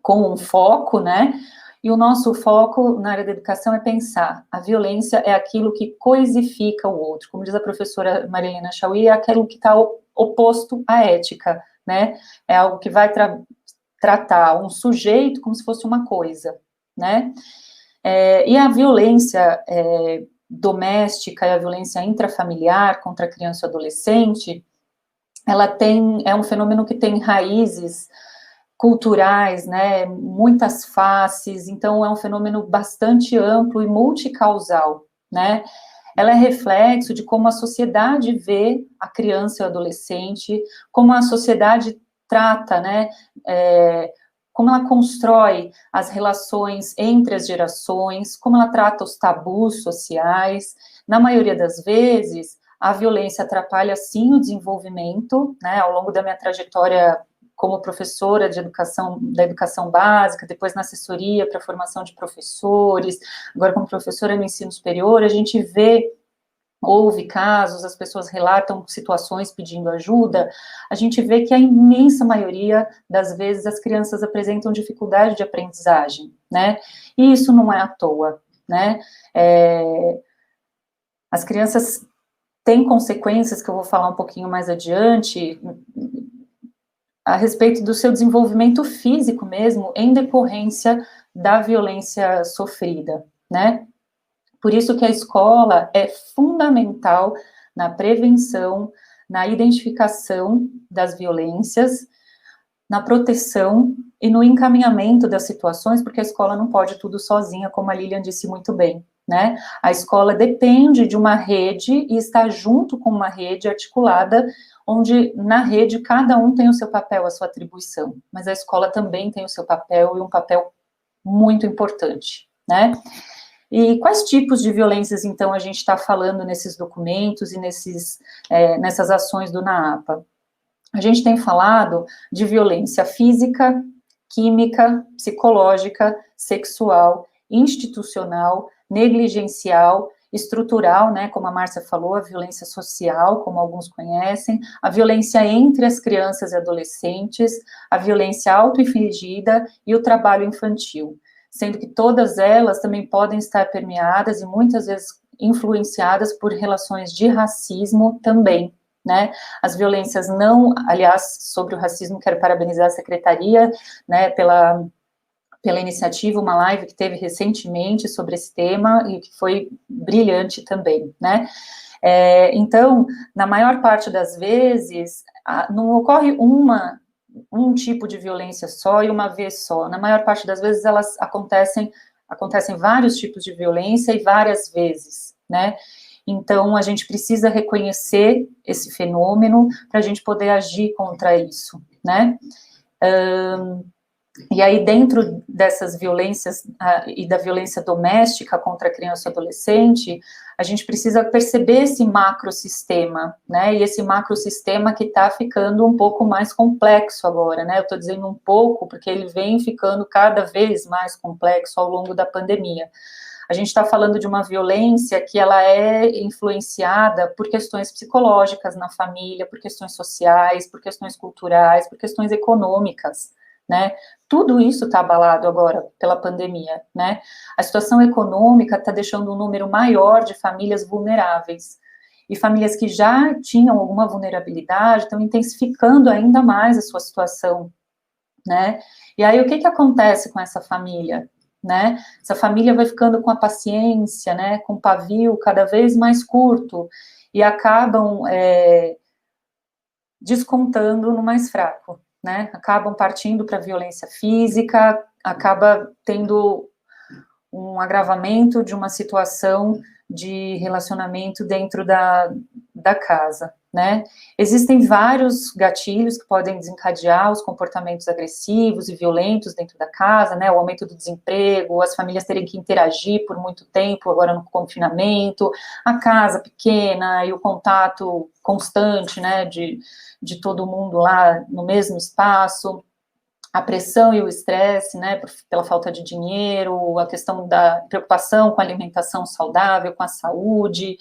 com um foco, né, e o nosso foco na área da educação é pensar, a violência é aquilo que coisifica o outro, como diz a professora Marilena Chauí, é aquilo que está oposto à ética, né, é algo que vai tratar um sujeito como se fosse uma coisa, né, e a violência doméstica e a violência intrafamiliar contra a criança e adolescente, ela é um fenômeno que tem raízes culturais, né, muitas faces, então é um fenômeno bastante amplo e multicausal, né, ela é reflexo de como a sociedade vê a criança e o adolescente, como a sociedade trata, né, como ela constrói as relações entre as gerações, como ela trata os tabus sociais. Na maioria das vezes, a violência atrapalha, sim, o desenvolvimento, né, ao longo da minha trajetória como professora da educação básica, depois na assessoria para a formação de professores, agora como professora no ensino superior, a gente ouve casos, as pessoas relatam situações pedindo ajuda, a gente vê que a imensa maioria das vezes as crianças apresentam dificuldade de aprendizagem, né, e isso não é à toa, né, as crianças têm consequências que eu vou falar um pouquinho mais adiante, a respeito do seu desenvolvimento físico mesmo, em decorrência da violência sofrida, né? Por isso que a escola é fundamental na prevenção, na identificação das violências, na proteção e no encaminhamento das situações, porque a escola não pode tudo sozinha, como a Lilian disse muito bem, né? A escola depende de uma rede e está junto com uma rede articulada, onde na rede cada um tem o seu papel, a sua atribuição, mas a escola também tem o seu papel e um papel muito importante, né? E quais tipos de violências, então, a gente está falando nesses documentos e nessas ações do NAAPA? A gente tem falado de violência física, química, psicológica, sexual, institucional, negligencial, estrutural, né, como a Márcia falou, a violência social, como alguns conhecem, a violência entre as crianças e adolescentes, a violência autoinfligida e o trabalho infantil, sendo que todas elas também podem estar permeadas e muitas vezes influenciadas por relações de racismo também, né? As violências não, aliás, sobre o racismo, quero parabenizar a Secretaria, né, pela iniciativa, uma live que teve recentemente sobre esse tema e que foi brilhante também, né? Então, na maior parte das vezes, não ocorre um tipo de violência só e uma vez só. Na maior parte das vezes, elas acontecem vários tipos de violência e várias vezes, né? Então, a gente precisa reconhecer esse fenômeno para a gente poder agir contra isso, né? E aí, dentro dessas violências e da violência doméstica contra a criança e adolescente, a gente precisa perceber esse macrosistema, né? E esse macrosistema que está ficando um pouco mais complexo agora, né? Eu estou dizendo um pouco porque ele vem ficando cada vez mais complexo ao longo da pandemia. A gente está falando de uma violência que ela é influenciada por questões psicológicas na família, por questões sociais, por questões culturais, por questões econômicas, né? Tudo isso está abalado agora pela pandemia, né? A situação econômica está deixando um número maior de famílias vulneráveis. E famílias que já tinham alguma vulnerabilidade estão intensificando ainda mais a sua situação, né? E aí, o que acontece com essa família? Né? Essa família vai ficando com a paciência, né, com o pavio cada vez mais curto e acabam descontando no mais fraco, né? Acabam partindo para a violência física, acaba tendo um agravamento de uma situação de relacionamento dentro da casa, né? Existem vários gatilhos que podem desencadear os comportamentos agressivos e violentos dentro da casa, né? O aumento do desemprego, as famílias terem que interagir por muito tempo, agora no confinamento, a casa pequena e o contato constante, né? De todo mundo lá no mesmo espaço, a pressão e o estresse, né, pela falta de dinheiro, a questão da preocupação com a alimentação saudável, com a saúde,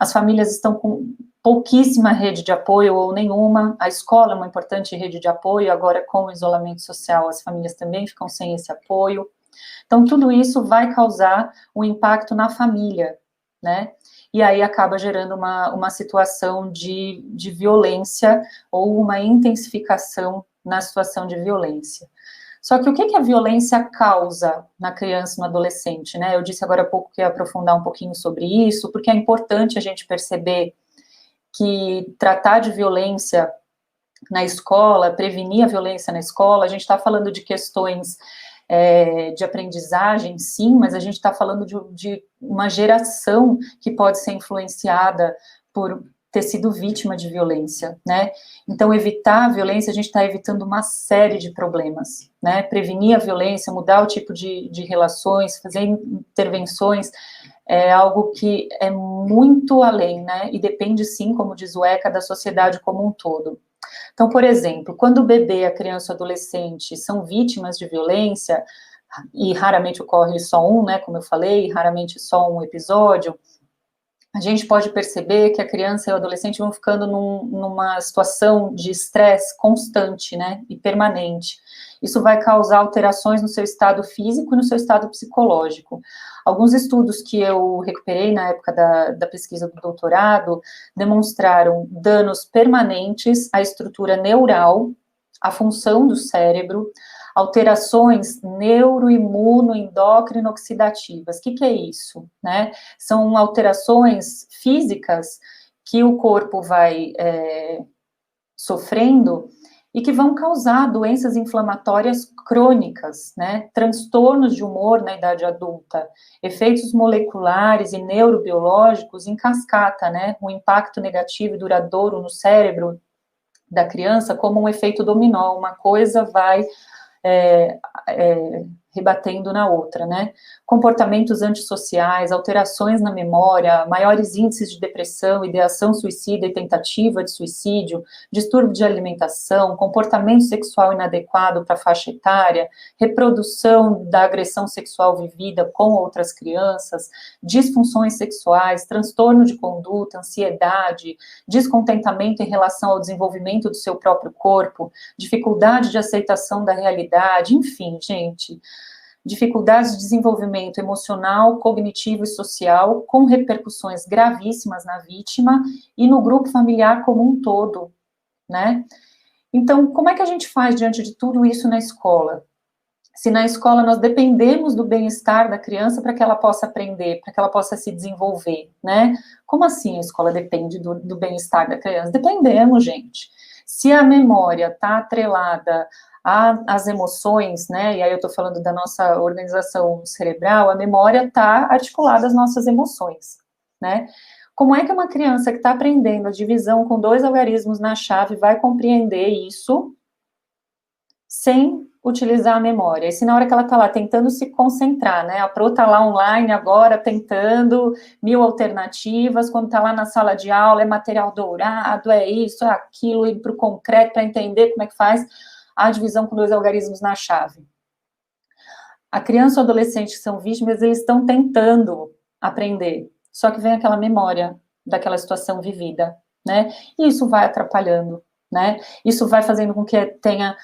as famílias estão com pouquíssima rede de apoio ou nenhuma, a escola é uma importante rede de apoio, agora com o isolamento social as famílias também ficam sem esse apoio, então tudo isso vai causar um impacto na família, né, e aí acaba gerando uma situação de violência ou uma intensificação na situação de violência. Só que o que a violência causa na criança e no adolescente, né? Eu disse agora há pouco que ia aprofundar um pouquinho sobre isso, porque é importante a gente perceber que tratar de violência na escola, prevenir a violência na escola, a gente está falando de questões de aprendizagem, sim, mas a gente está falando de uma geração que pode ser influenciada por ter sido vítima de violência, né? Então, evitar a violência, a gente está evitando uma série de problemas, né? Prevenir a violência, mudar o tipo de relações, fazer intervenções, é algo que é muito além, né? E depende, sim, como diz o ECA, da sociedade como um todo. Então, por exemplo, quando o bebê, a criança ou adolescente são vítimas de violência, e raramente ocorre só um, né? Como eu falei, raramente só um episódio, a gente pode perceber que a criança e o adolescente vão ficando numa situação de estresse constante, né, e permanente. Isso vai causar alterações no seu estado físico e no seu estado psicológico. Alguns estudos que eu recuperei na época da pesquisa do doutorado demonstraram danos permanentes à estrutura neural, à função do cérebro, alterações neuroimunoendócrino-oxidativas. O que é isso? Né? São alterações físicas que o corpo vai sofrendo e que vão causar doenças inflamatórias crônicas, né? Transtornos de humor na idade adulta, efeitos moleculares e neurobiológicos em cascata, né? Um impacto negativo e duradouro no cérebro da criança como um efeito dominó, uma coisa vai rebatendo na outra, né? Comportamentos antissociais, alterações na memória, maiores índices de depressão, ideação suicida e tentativa de suicídio, distúrbio de alimentação, comportamento sexual inadequado para a faixa etária, reprodução da agressão sexual vivida com outras crianças, disfunções sexuais, transtorno de conduta, ansiedade, descontentamento em relação ao desenvolvimento do seu próprio corpo, dificuldade de aceitação da realidade, enfim, gente, dificuldades de desenvolvimento emocional, cognitivo e social, com repercussões gravíssimas na vítima e no grupo familiar como um todo, né? Então, como é que a gente faz diante de tudo isso na escola? Se na escola nós dependemos do bem-estar da criança para que ela possa aprender, para que ela possa se desenvolver, né? Como assim a escola depende do bem-estar da criança? Dependemos, gente. Se a memória está atrelada às emoções, né, e aí eu estou falando da nossa organização cerebral, a memória está articulada às nossas emoções, né? Como é que uma criança que está aprendendo a divisão com 2 algarismos na chave vai compreender isso sem utilizar a memória? E se na hora que ela está lá tentando se concentrar, né, a Pro está lá online agora tentando 1000 alternativas, quando está lá na sala de aula, é material dourado, é isso, é aquilo, ir para o concreto para entender como é que faz a divisão com 2 algarismos na chave. A criança ou adolescente que são vítimas, eles estão tentando aprender, só que vem aquela memória daquela situação vivida, né, e isso vai atrapalhando, né, isso vai fazendo com que tenha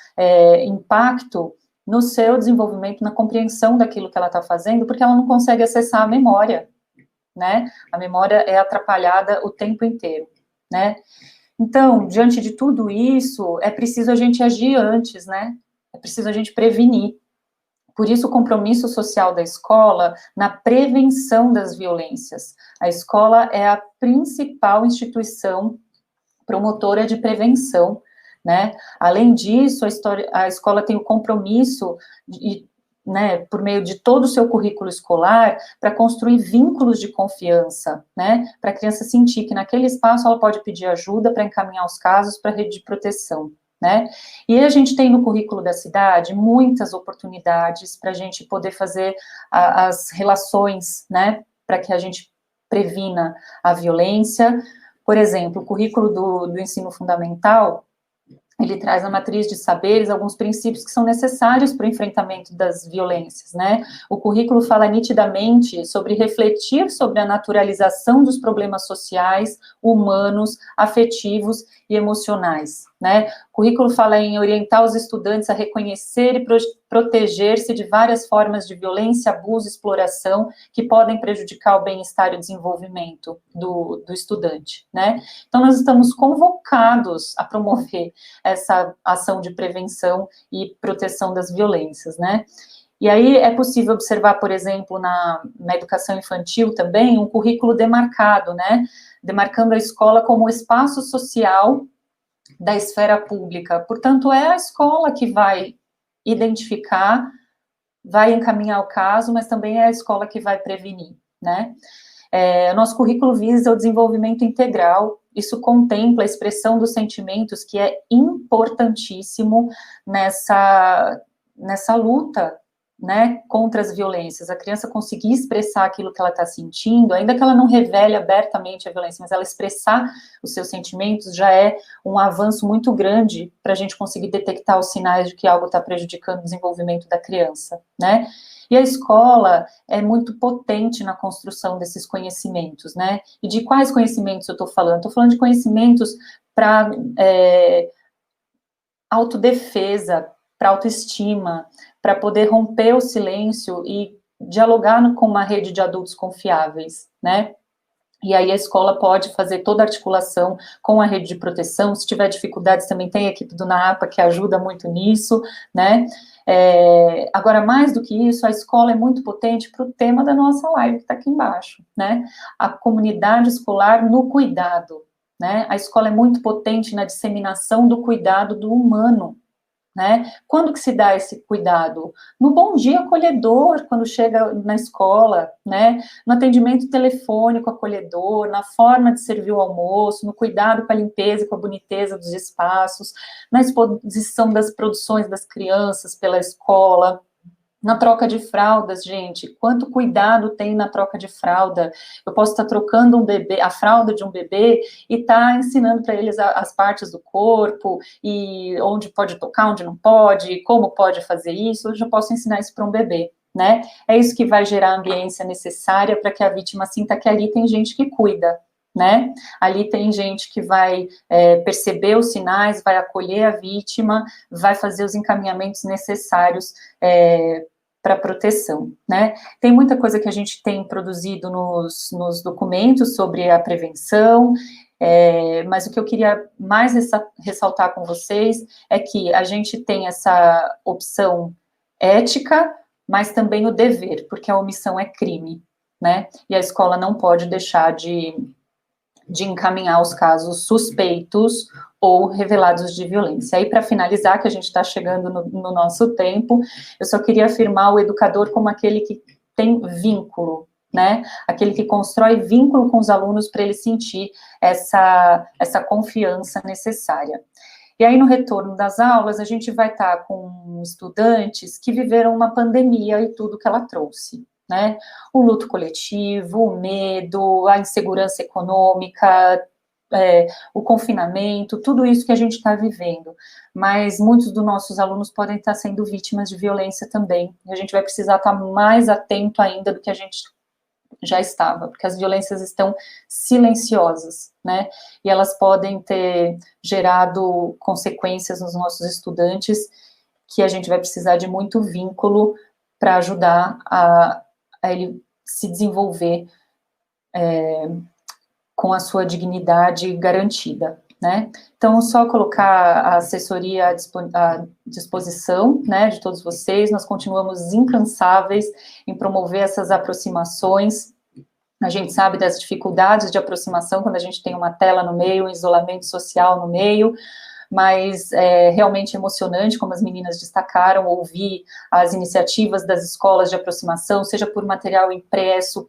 impacto no seu desenvolvimento, na compreensão daquilo que ela está fazendo, porque ela não consegue acessar a memória, né, a memória é atrapalhada o tempo inteiro, né. Então, diante de tudo isso, é preciso a gente agir antes, né? É preciso a gente prevenir. Por isso, o compromisso social da escola na prevenção das violências. A escola é a principal instituição promotora de prevenção, né? Além disso, a escola tem o compromisso né, por meio de todo o seu currículo escolar, para construir vínculos de confiança, né, para a criança sentir que naquele espaço ela pode pedir ajuda para encaminhar os casos para a rede de proteção, né, e a gente tem no currículo da cidade muitas oportunidades para a gente poder fazer as relações, né, para que a gente previna a violência. Por exemplo, o currículo do ensino fundamental, ele traz na matriz de saberes alguns princípios que são necessários para o enfrentamento das violências, né? O currículo fala nitidamente sobre refletir sobre a naturalização dos problemas sociais, humanos, afetivos e emocionais, né? O currículo fala em orientar os estudantes a reconhecer e proteger-se de várias formas de violência, abuso e exploração que podem prejudicar o bem-estar e o desenvolvimento do estudante, né? Então, nós estamos convocados a promover essa ação de prevenção e proteção das violências, né? E aí é possível observar, por exemplo, na educação infantil também, um currículo demarcado, né? Demarcando a escola como espaço social da esfera pública. Portanto, é a escola que vai identificar, vai encaminhar o caso, mas também é a escola que vai prevenir, né? Nosso currículo visa o desenvolvimento integral, isso contempla a expressão dos sentimentos, que é importantíssimo nessa luta, né, contra as violências. A criança conseguir expressar aquilo que ela está sentindo, ainda que ela não revele abertamente a violência, mas ela expressar os seus sentimentos já é um avanço muito grande para a gente conseguir detectar os sinais de que algo está prejudicando o desenvolvimento da criança, né? E a escola é muito potente na construção desses conhecimentos, né? E de quais conhecimentos eu estou falando? Estou falando de conhecimentos para autodefesa, para autoestima, para poder romper o silêncio e dialogar com uma rede de adultos confiáveis, né? E aí a escola pode fazer toda a articulação com a rede de proteção. Se tiver dificuldades, também tem a equipe do NAAPA que ajuda muito nisso, né? Agora, mais do que isso, a escola é muito potente para o tema da nossa live que está aqui embaixo, né? A comunidade escolar no cuidado, né? A escola é muito potente na disseminação do cuidado do humano, né? Quando que se dá esse cuidado? No bom dia acolhedor, quando chega na escola, né? No atendimento telefônico acolhedor, na forma de servir o almoço, no cuidado com a limpeza e com a boniteza dos espaços, na exposição das produções das crianças pela escola, Na troca de fraldas, gente, quanto cuidado tem na troca de fralda? Eu posso estar trocando um bebê, a fralda de um bebê, e estar ensinando para eles as partes do corpo, e onde pode tocar, onde não pode, como pode fazer isso. Eu já posso ensinar isso para um bebê, né? É isso que vai gerar a ambiência necessária para que a vítima sinta que ali tem gente que cuida, né? Ali tem gente que vai perceber os sinais, vai acolher a vítima, vai fazer os encaminhamentos necessários para proteção, né? Tem muita coisa que a gente tem produzido nos documentos sobre a prevenção, mas o que eu queria mais ressaltar com vocês é que a gente tem essa opção ética, mas também o dever, porque a omissão é crime, né? E a escola não pode deixar de encaminhar os casos suspeitos ou revelados de violência. E para finalizar, que a gente está chegando no nosso tempo, eu só queria afirmar o educador como aquele que tem vínculo, né? Aquele que constrói vínculo com os alunos para ele sentir essa confiança necessária. E aí, no retorno das aulas, a gente vai estar com estudantes que viveram uma pandemia e tudo que ela trouxe, né? O luto coletivo, o medo, a insegurança econômica, o confinamento, tudo isso que a gente está vivendo. Mas muitos dos nossos alunos podem estar sendo vítimas de violência também. E a gente vai precisar estar mais atento ainda do que a gente já estava, porque as violências estão silenciosas, né? E elas podem ter gerado consequências nos nossos estudantes que a gente vai precisar de muito vínculo para ajudar a ele se desenvolver com a sua dignidade garantida, né? Então, só colocar a assessoria à disposição, né, de todos vocês. Nós continuamos incansáveis em promover essas aproximações. A gente sabe das dificuldades de aproximação quando a gente tem uma tela no meio, um isolamento social no meio, mas é realmente emocionante, como as meninas destacaram, ouvir as iniciativas das escolas de aproximação, seja por material impresso,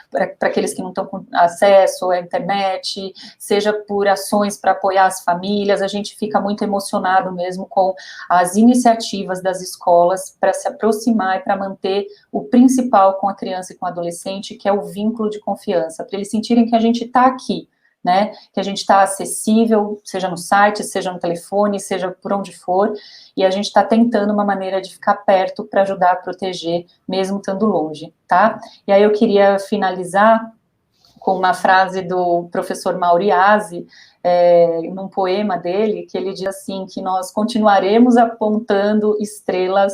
para aqueles que não estão com acesso à internet, seja por ações para apoiar as famílias. A gente fica muito emocionado mesmo com as iniciativas das escolas para se aproximar e para manter o principal com a criança e com o adolescente, que é o vínculo de confiança, para eles sentirem que a gente está aqui, né, que a gente está acessível, seja no site, seja no telefone, seja por onde for, e a gente está tentando uma maneira de ficar perto para ajudar a proteger, mesmo estando longe, tá? E aí eu queria finalizar com uma frase do professor Mauriase, num poema dele, que ele diz assim, que nós continuaremos apontando estrelas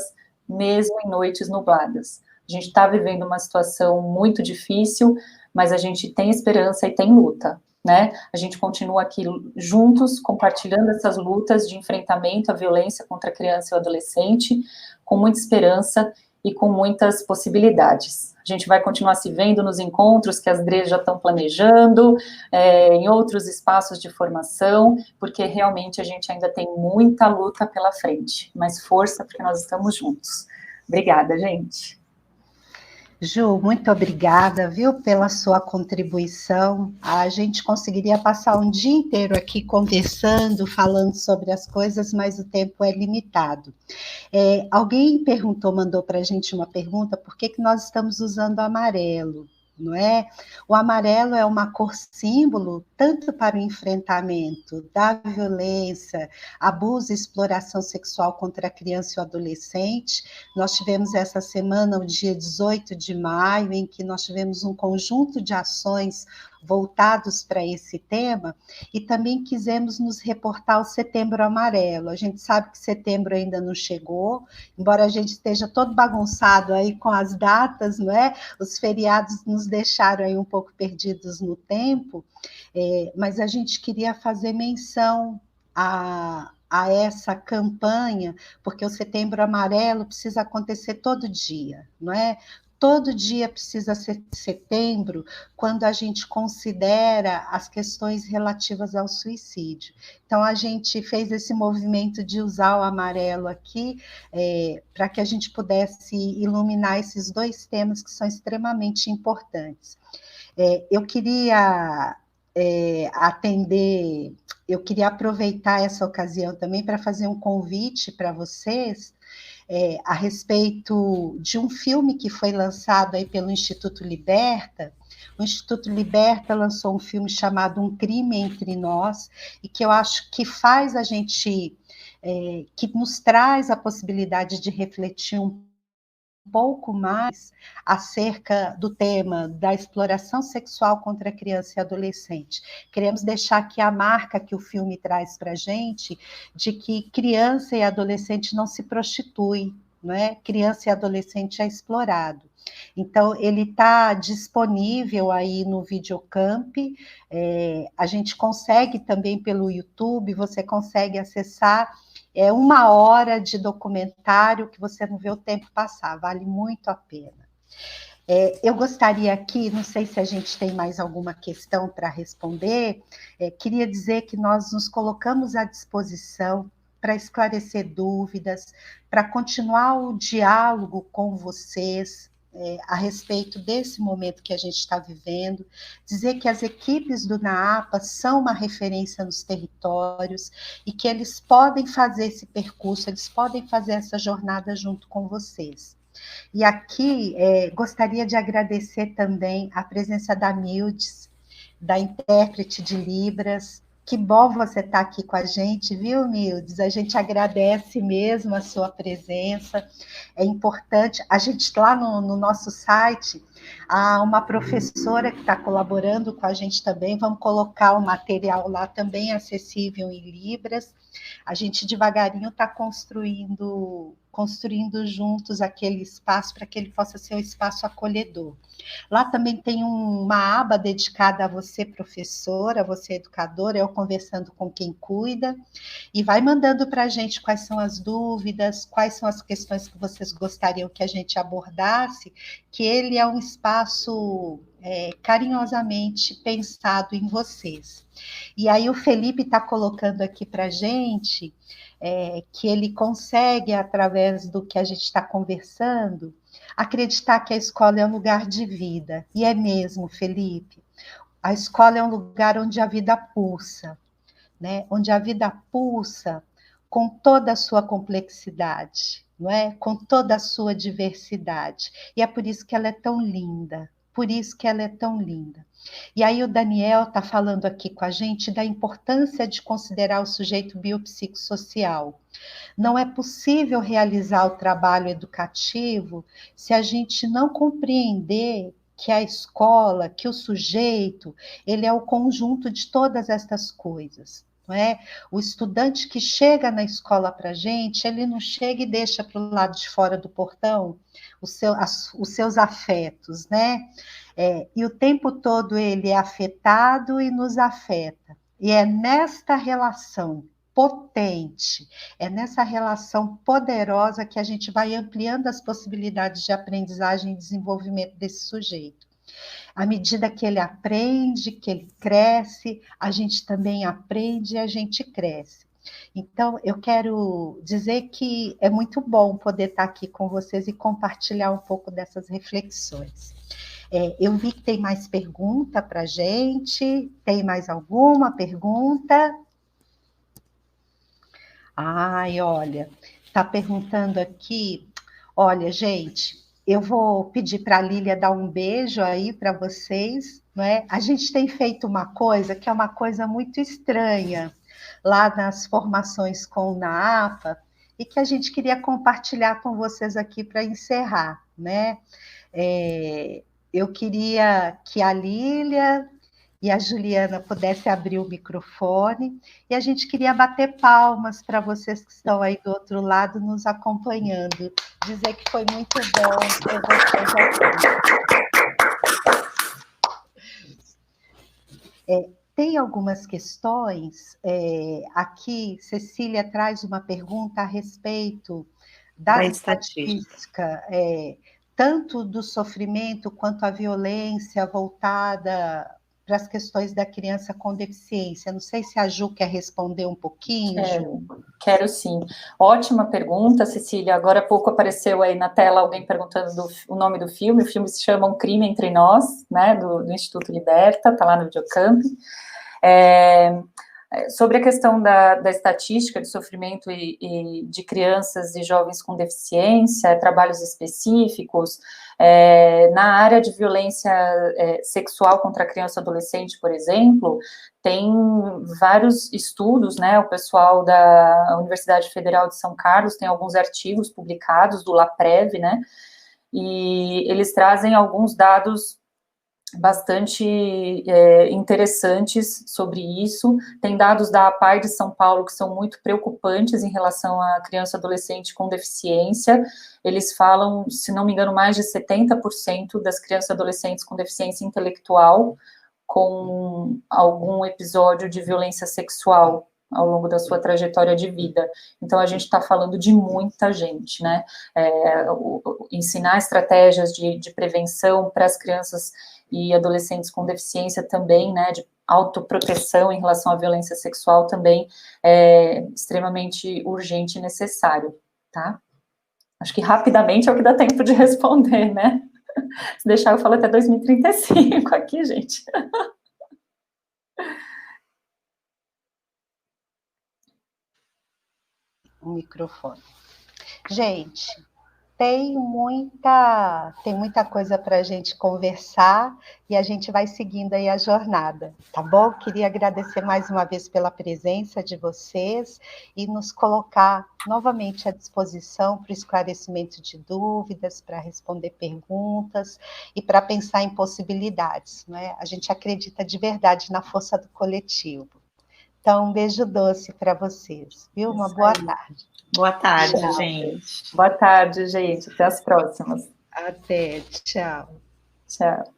mesmo em noites nubladas. A gente está vivendo uma situação muito difícil, mas a gente tem esperança e tem luta, né? A gente continua aqui juntos, compartilhando essas lutas de enfrentamento à violência contra a criança e o adolescente, com muita esperança e com muitas possibilidades. A gente vai continuar se vendo nos encontros que as DREs já estão planejando, em outros espaços de formação, porque realmente a gente ainda tem muita luta pela frente, mas força, porque nós estamos juntos. Obrigada, gente. Ju, muito obrigada, viu, pela sua contribuição. A gente conseguiria passar um dia inteiro aqui conversando, falando sobre as coisas, mas o tempo é limitado. Alguém mandou para a gente uma pergunta, por que nós estamos usando amarelo? Não é? O amarelo é uma cor símbolo tanto para o enfrentamento da violência, abuso e exploração sexual contra a criança e o adolescente. Nós tivemos essa semana, o dia 18 de maio, em que nós tivemos um conjunto de ações voltados para esse tema, e também quisemos nos reportar ao Setembro Amarelo. A gente sabe que setembro ainda não chegou, embora a gente esteja todo bagunçado aí com as datas, não é? Os feriados nos deixaram aí um pouco perdidos no tempo, mas a gente queria fazer menção a essa campanha, porque o Setembro Amarelo precisa acontecer todo dia, não é? Todo dia precisa ser setembro, quando a gente considera as questões relativas ao suicídio. Então, a gente fez esse movimento de usar o amarelo aqui, para que a gente pudesse iluminar esses dois temas que são extremamente importantes. Eu queria eu queria aproveitar essa ocasião também para fazer um convite para vocês, a respeito de um filme que foi lançado aí pelo Instituto Liberta. O Instituto Liberta lançou um filme chamado Um Crime Entre Nós, e que eu acho que faz a gente, que nos traz a possibilidade de refletir um pouco mais acerca do tema da exploração sexual contra a criança e adolescente. Queremos deixar aqui a marca que o filme traz para a gente, de que criança e adolescente não se prostitui, não é? Criança e adolescente é explorado. Então, ele está disponível aí no Videocamp, a gente consegue também pelo YouTube, você consegue acessar, 1 hora de documentário que você não vê o tempo passar, vale muito a pena. Eu gostaria aqui, não sei se a gente tem mais alguma questão para responder, queria dizer que nós nos colocamos à disposição para esclarecer dúvidas, para continuar o diálogo com vocês, a respeito desse momento que a gente está vivendo, dizer que as equipes do NAAPA são uma referência nos territórios e que eles podem fazer esse percurso, eles podem fazer essa jornada junto com vocês. E aqui gostaria de agradecer também a presença da Mildes, da intérprete de Libras. Que bom você estar aqui com a gente, viu, Mildes? A gente agradece mesmo a sua presença. É importante. A gente, lá no nosso site, há uma professora que está colaborando com a gente também. Vamos colocar o material lá também acessível em Libras. A gente devagarinho está construindo juntos aquele espaço para que ele possa ser um espaço acolhedor. Lá também tem uma aba dedicada a você, professora, a você, educadora, eu conversando com quem cuida, e vai mandando para a gente quais são as dúvidas, quais são as questões que vocês gostariam que a gente abordasse, que ele é um espaço carinhosamente pensado em vocês. E aí o Felipe está colocando aqui para a gente que ele consegue, através do que a gente está conversando, acreditar que a escola é um lugar de vida. E é mesmo, Felipe. A escola é um lugar onde a vida pulsa, né? Onde a vida pulsa com toda a sua complexidade, não é? Com toda a sua diversidade. E é por isso que ela é tão linda. Por isso que ela é tão linda. E aí o Daniel está falando aqui com a gente da importância de considerar o sujeito biopsicossocial. Não é possível realizar o trabalho educativo se a gente não compreender que a escola, que o sujeito, ele é o conjunto de todas estas coisas. Não é? O estudante que chega na escola para a gente, ele não chega e deixa para o lado de fora do portão os seus afetos, né? E o tempo todo ele é afetado e nos afeta. E é nesta relação potente, é nessa relação poderosa que a gente vai ampliando as possibilidades de aprendizagem e desenvolvimento desse sujeito. À medida que ele aprende, que ele cresce, a gente também aprende e a gente cresce. Então, eu quero dizer que é muito bom poder estar aqui com vocês e compartilhar um pouco dessas reflexões. Eu vi que tem mais pergunta para a gente. Tem mais alguma pergunta? Ai, olha, está perguntando aqui. Olha, gente, eu vou pedir para a Lília dar um beijo aí para vocês, não é? A gente tem feito uma coisa que é uma coisa muito estranha lá nas formações com o NAAPA e que a gente queria compartilhar com vocês aqui para encerrar, né? Eu queria que a Lília e a Juliana pudesse abrir o microfone, e a gente queria bater palmas para vocês que estão aí do outro lado nos acompanhando, dizer que foi muito bom ter vocês aqui. Tem algumas questões, aqui Cecília traz uma pergunta a respeito da estatística, tanto do sofrimento quanto a violência voltada para as questões da criança com deficiência. Não sei se a Ju quer responder um pouquinho, Ju. Quero sim. Ótima pergunta, Cecília. Agora há pouco apareceu aí na tela alguém perguntando o nome do filme. O filme se chama Um Crime Entre Nós, né, do Instituto Liberta, está lá no Videocamp. Sobre a questão da estatística de sofrimento e de crianças e jovens com deficiência, trabalhos específicos, na área de violência sexual contra criança e adolescente, por exemplo, tem vários estudos, né, o pessoal da Universidade Federal de São Carlos tem alguns artigos publicados do LAPREV, né, e eles trazem alguns dados bastante interessantes sobre isso. Tem dados da APAI de São Paulo que são muito preocupantes em relação a criança e adolescente com deficiência. Eles falam, se não me engano, mais de 70% das crianças e adolescentes com deficiência intelectual com algum episódio de violência sexual ao longo da sua trajetória de vida. Então, a gente está falando de muita gente, né? Ensinar estratégias de prevenção para as crianças e adolescentes com deficiência também, né, de autoproteção em relação à violência sexual também é extremamente urgente e necessário, tá? Acho que rapidamente é o que dá tempo de responder, né? Se deixar eu falo até 2035 aqui, gente. O microfone. Gente, tem muita coisa para a gente conversar e a gente vai seguindo aí a jornada, tá bom? Queria agradecer mais uma vez pela presença de vocês e nos colocar novamente à disposição para o esclarecimento de dúvidas, para responder perguntas e para pensar em possibilidades, né? A gente acredita de verdade na força do coletivo. Então, um beijo doce para vocês, viu? Uma boa tarde. Boa tarde, Tchau. gente. Boa tarde, gente. Até as próximas. Até, tchau. Tchau.